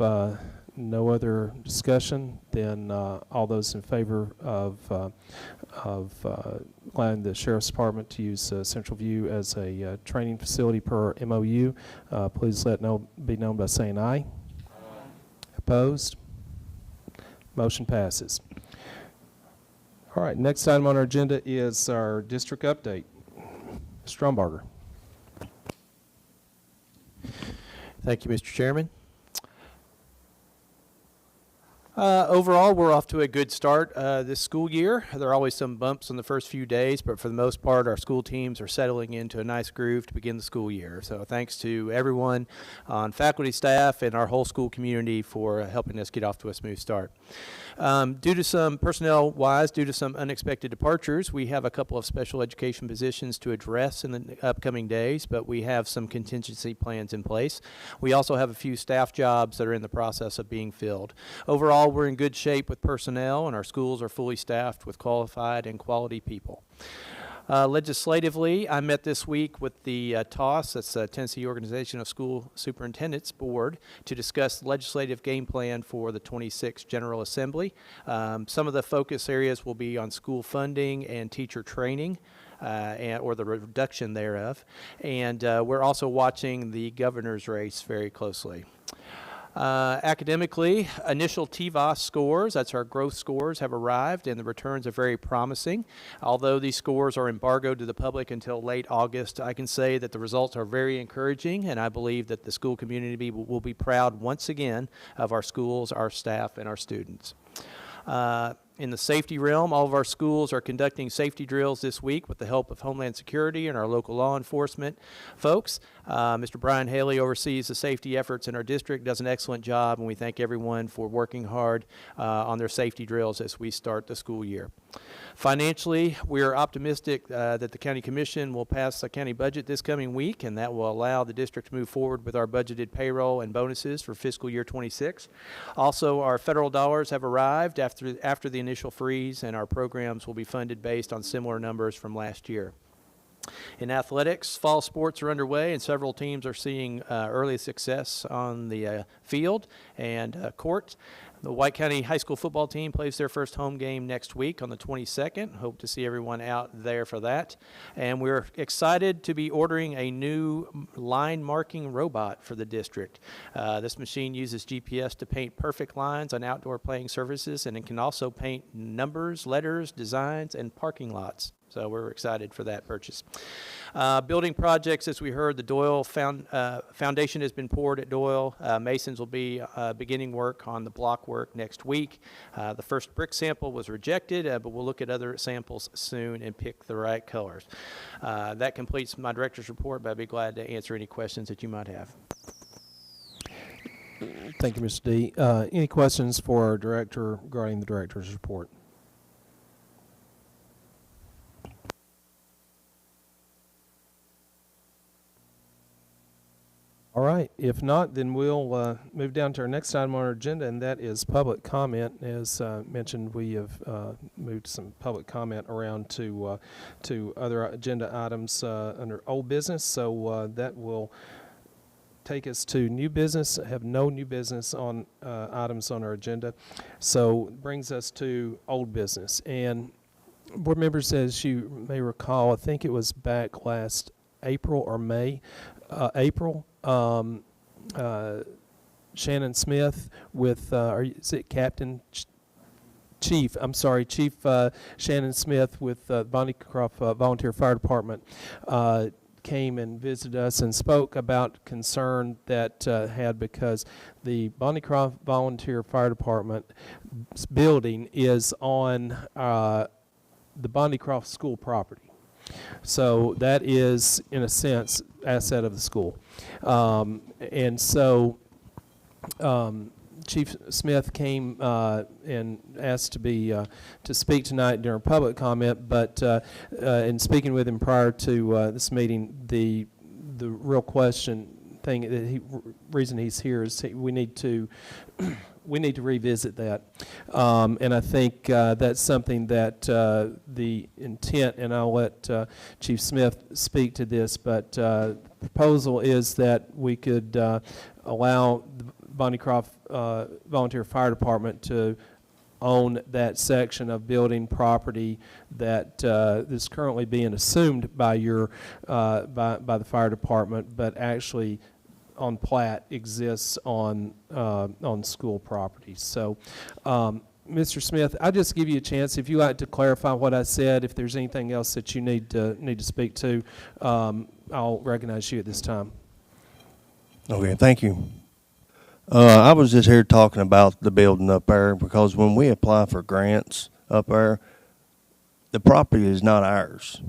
no other discussion, then all those in favor of allowing the Sheriff's Department to use Central View as a training facility per MOU, please let be known by saying aye. Opposed? Motion passes. All right, next item on our agenda is our district update. Stromberger. Thank you, Mr. Chairman. Overall, we're off to a good start this school year. There are always some bumps in the first few days, but for the most part, our school teams are settling into a nice groove to begin the school year. So thanks to everyone on faculty, staff, and our whole school community for helping us get off to a smooth start. Due to some personnel-wise, due to some unexpected departures, we have a couple of special education positions to address in the upcoming days, but we have some contingency plans in place. We also have a few staff jobs that are in the process of being filled. Overall, we're in good shape with personnel, and our schools are fully staffed with qualified and quality people. Legislatively, I met this week with the TOS, that's the Tennessee Organization of School Superintendents Board, to discuss the legislative game plan for the 26th General Assembly. Some of the focus areas will be on school funding and teacher training. Or the reduction thereof. And we're also watching the governor's race very closely. Academically, initial TVOS scores, that's our growth scores, have arrived, and the returns are very promising. Although these scores are embargoed to the public until late August, I can say that the results are very encouraging, and I believe that the school community will be proud once again of our schools, our staff, and our students. In the safety realm, all of our schools are conducting safety drills this week with the help of Homeland Security and our local law enforcement folks. Mr. Brian Haley oversees the safety efforts in our district, does an excellent job, and we thank everyone for working hard on their safety drills as we start the school year. Financially, we are optimistic that the County Commission will pass the county budget this coming week, and that will allow the district to move forward with our budgeted payroll and bonuses for fiscal year 26. Also, our federal dollars have arrived after the initial freeze, and our programs will be funded based on similar numbers from last year. In athletics, fall sports are underway, and several teams are seeing early success on the field and court. The White County High School football team plays their first home game next week on the 22nd. Hope to see everyone out there for that. And we're excited to be ordering a new line marking robot for the district. This machine uses GPS to paint perfect lines on outdoor playing surfaces, and it can also paint numbers, letters, designs, and parking lots. So we're excited for that purchase. Building projects, as we heard, the Doyle foundation has been poured at Doyle. Masons will be beginning work on the block work next week. The first brick sample was rejected, but we'll look at other samples soon and pick the right colors. That completes my director's report, but I'd be glad to answer any questions that you might have. Thank you, Mr. D. Any questions for our director regarding the director's report? All right. If not, then we'll move down to our next item on our agenda, and that is public comment. As mentioned, we have moved some public comment around to other agenda items under old business. So that will take us to new business. I have no new business on items on our agenda. So it brings us to old business. And board members, as you may recall, I think it was back last April or May, April, Shannon Smith with, is it Captain Chief Shannon Smith with Bonnycroft Volunteer Fire Department came and visited us and spoke about concern that had because the Bonnycroft Volunteer Fire Department building is on the Bonnycroft school property. So that is, in a sense, asset of the school. And so Chief Smith came and asked to be to speak tonight during public comment, but in speaking with him prior to this meeting, the real reason he's here is we need to revisit that, and I think that's something that the intent, and I'll let Chief Smith speak to this, but the proposal is that we could allow the Bonnie Croft Volunteer Fire Department to own that section of building property that is currently being assumed by your by the fire department, but actually on plat exists on school property. So, Mr. Smith, I'll just give you a chance if you like to clarify what I said. If there's anything else that you need to speak to, I'll recognize you at this time. Okay, thank you. I was just here talking about the building up there because when we apply for grants up there, the property is not ours.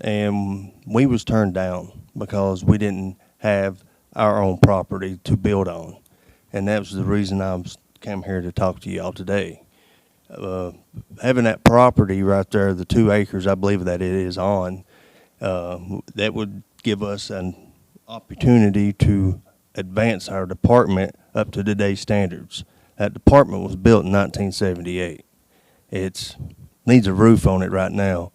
And we was turned down because we didn't have our own property to build on. And that was the reason I came here to talk to y'all today. Having that property right there, the 2 acres I believe that it is on, that would give us an opportunity to advance our department up to today's standards. That department was built in 1978. It needs a roof on it right now,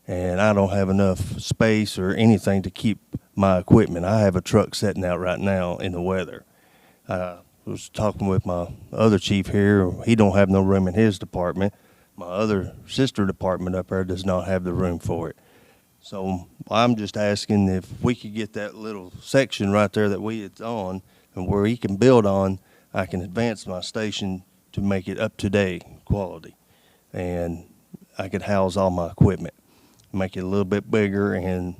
and I don't have enough space or anything to keep my equipment. I have a truck sitting out right now in the weather. I was talking with my other chief here. He don't have no room in his department. My other sister department up there does not have the room for it. So I'm just asking if we could get that little section right there that it's on and where he can build on, I can advance my station to make it up to date quality. And I could house all my equipment, make it a little bit bigger and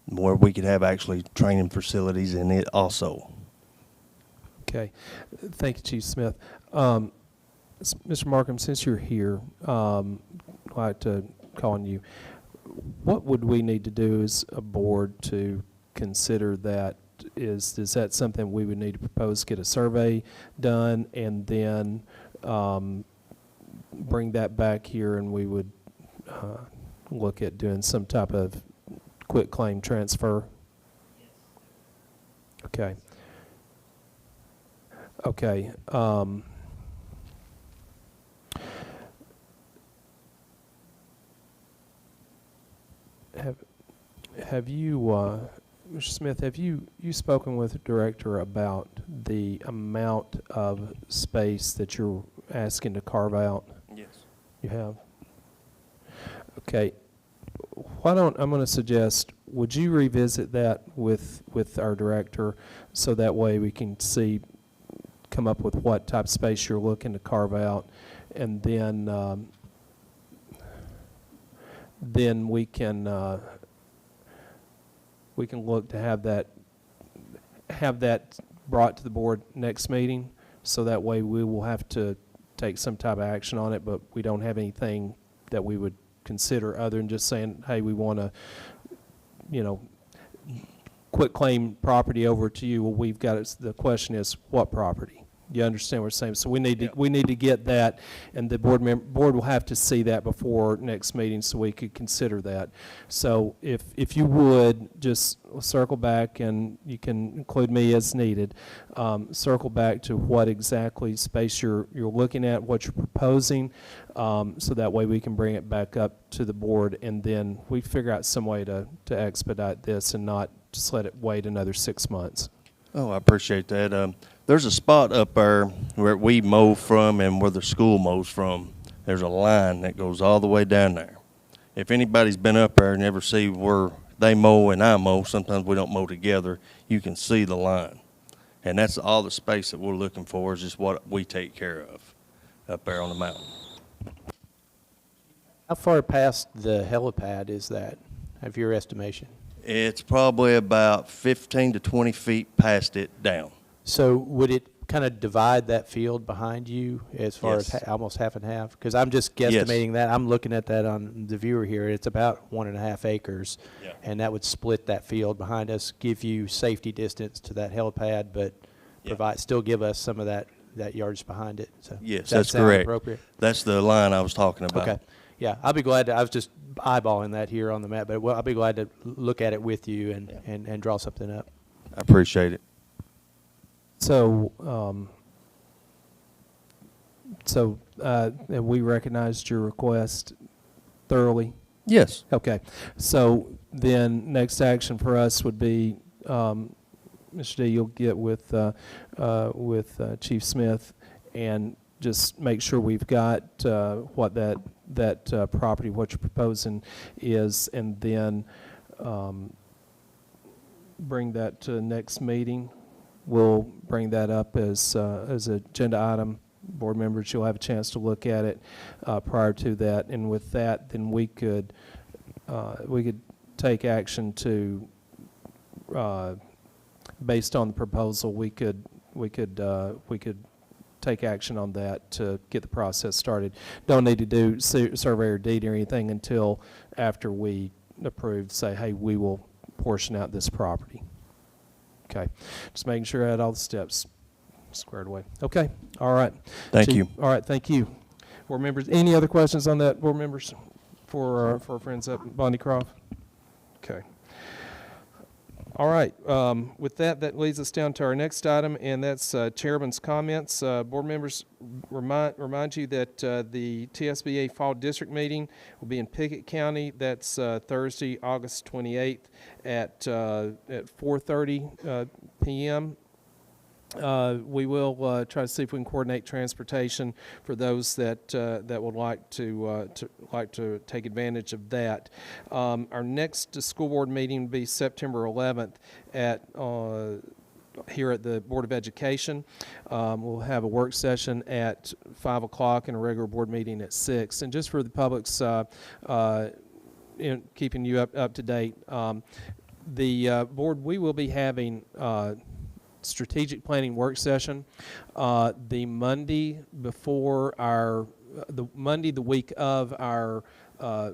where we could have actually training facilities in it also. Okay. Thank you, Chief Smith. Mr. Markham, since you're here, I'd like to call on you. What would we need to do as a board to consider that? Is that something we would need to propose, get a survey done, and then bring that back here, and we would look at doing some type of quit claim transfer? Okay. Okay. Have you, Mr. Smith, have you spoken with the director about the amount of space that you're asking to carve out? Yes. You have? Okay. I'm going to suggest, would you revisit that with our director so that way we can come up with what type of space you're looking to carve out, and then we can look to have that brought to the board next meeting, so that way we will have to take some type of action on it, but we don't have anything that we would consider other than just saying, hey, we want to, quit claim property over to you. Well, we've got it. The question is, what property? You understand what we're saying? So we need to get that, and the board will have to see that before next meeting, so we could consider that. So if you would just circle back, and you can include me as needed, circle back to what exactly space you're looking at, what you're proposing, so that way we can bring it back up to the board, and then we figure out some way to expedite this and not just let it wait another 6 months. Oh, I appreciate that. There's a spot up there where we mow from and where the school mows from. There's a line that goes all the way down there. If anybody's been up there and ever see where they mow and I mow, sometimes we don't mow together, you can see the line. And that's all the space that we're looking for, is just what we take care of up there on the mountain. How far past the helipad is that, of your estimation? It's probably about 15 to 20 feet past it down. So would it kind of divide that field behind you as far Yes. as almost half and half? Because I'm just guesstimating that. I'm looking at that on the viewer here. It's about 1.5 acres. Yeah. And that would split that field behind us, give you safety distance to that helipad, but still give us some of that yardage behind it. So Yes, does that that's sound correct. appropriate? That's the line I was talking about. Okay. Yeah, I'll be glad to. I was just eyeballing that here on the map, but I'll be glad to look at it with you and draw something up. I appreciate it. So, and we recognized your request thoroughly? Yes. Okay. So then next action for us would be, Mr. D, you'll get with Chief Smith and just make sure we've got what that property, what you're proposing is, and then bring that to the next meeting. We'll bring that up as an agenda item. Board members, you'll have a chance to look at it prior to that, and with that, then we could take action to, based on the proposal, we could take action on that to get the process started. Don't need to do surveyor deed or anything until after we approve, say, hey, we will portion out this property. Okay, just making sure I had all the steps squared away. Okay, all right. Thank you. All right, thank you. Board members, any other questions on that, board members, for our friends up at Bondi Croft? Okay. All right, with that leads us down to our next item, and that's chairman's comments. Board members, remind you that the TSBA Fall District Meeting will be in Pickett County. That's Thursday, August 28th at 4:30 p.m. We will try to see if we can coordinate transportation for those that would like to take advantage of that. Our next school board meeting will be September 11th at here at the Board of Education. We'll have a work session at 5 o'clock and a regular board meeting at 6. And just for the public's keeping you up to date, the board, we will be having strategic planning work session the Monday before the week of our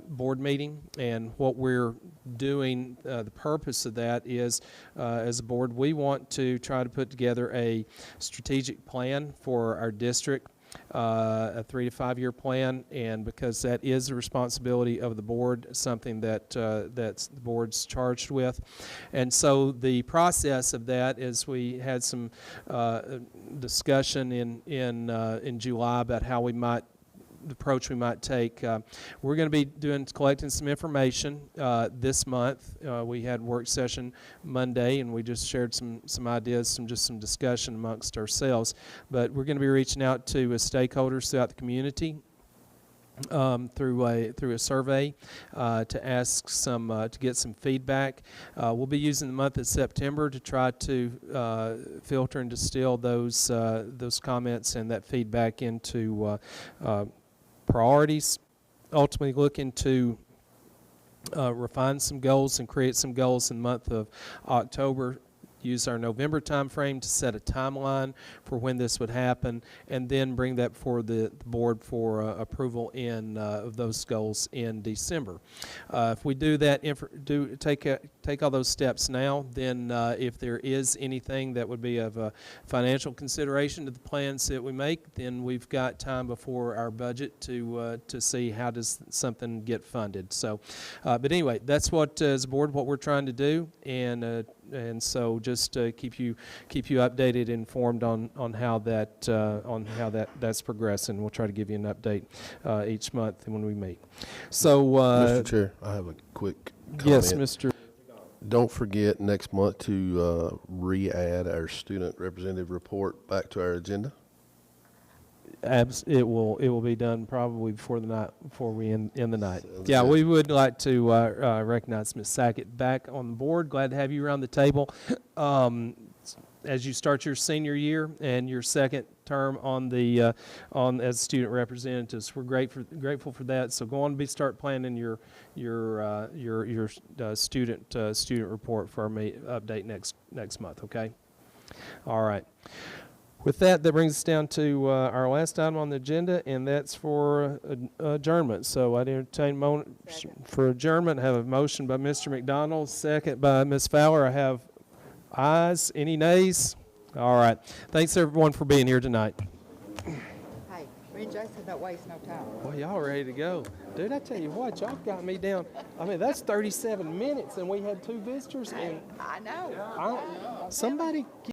board meeting. And what we're doing, the purpose of that is, as a board, we want to try to put together a strategic plan for our district, a 3 to 5 year plan, and because that is the responsibility of the board, something that that's the board's charged with. And so the process of that is we had some discussion in July about how we might, the approach we might take. We're going to be collecting some information this month. We had work session Monday, and we just shared some ideas, some discussion amongst ourselves. But we're going to be reaching out to stakeholders throughout the community through a survey to ask to get some feedback. We'll be using the month of September to try to filter and distill those comments and that feedback into priorities, ultimately looking to refine some goals and create some goals in the month of October. Use our November time frame to set a timeline for when this would happen, and then bring that before the board for approval of those goals in December. If we do that, take all those steps now, then if there is anything that would be of a financial consideration to the plans that we make, then we've got time before our budget to see how does something get funded. So, but anyway, that's what as a board what we're trying to do, and so just keep you updated, informed on how that's progressing. We'll try to give you an update each month when we meet. So, Mr. Chair, I have a quick comment. Yes, Mr. Don't forget next month to re-add our student representative report back to our agenda. It will be done probably before we end the night. Sounds Yeah, good. we would like to recognize Ms. Sackett back on the board. Glad to have you around the table. As you start your senior year and your second term as student representatives, we're grateful for that. So go on and start planning your student report for our update next month. Okay. All right. With that brings us down to our last item on the agenda, and that's for adjournment. So I'd entertain for adjournment. I have a motion by Mr. McDonald, second by Ms. Fowler. I have ayes. Any nays? All right. Thanks, everyone, for being here tonight. Hey, me and Jason don't waste no time. Well, y'all ready to go. Dude, I tell you what, y'all got me down. I mean, that's 37 minutes, and we had 2 visitors. And I know. somebody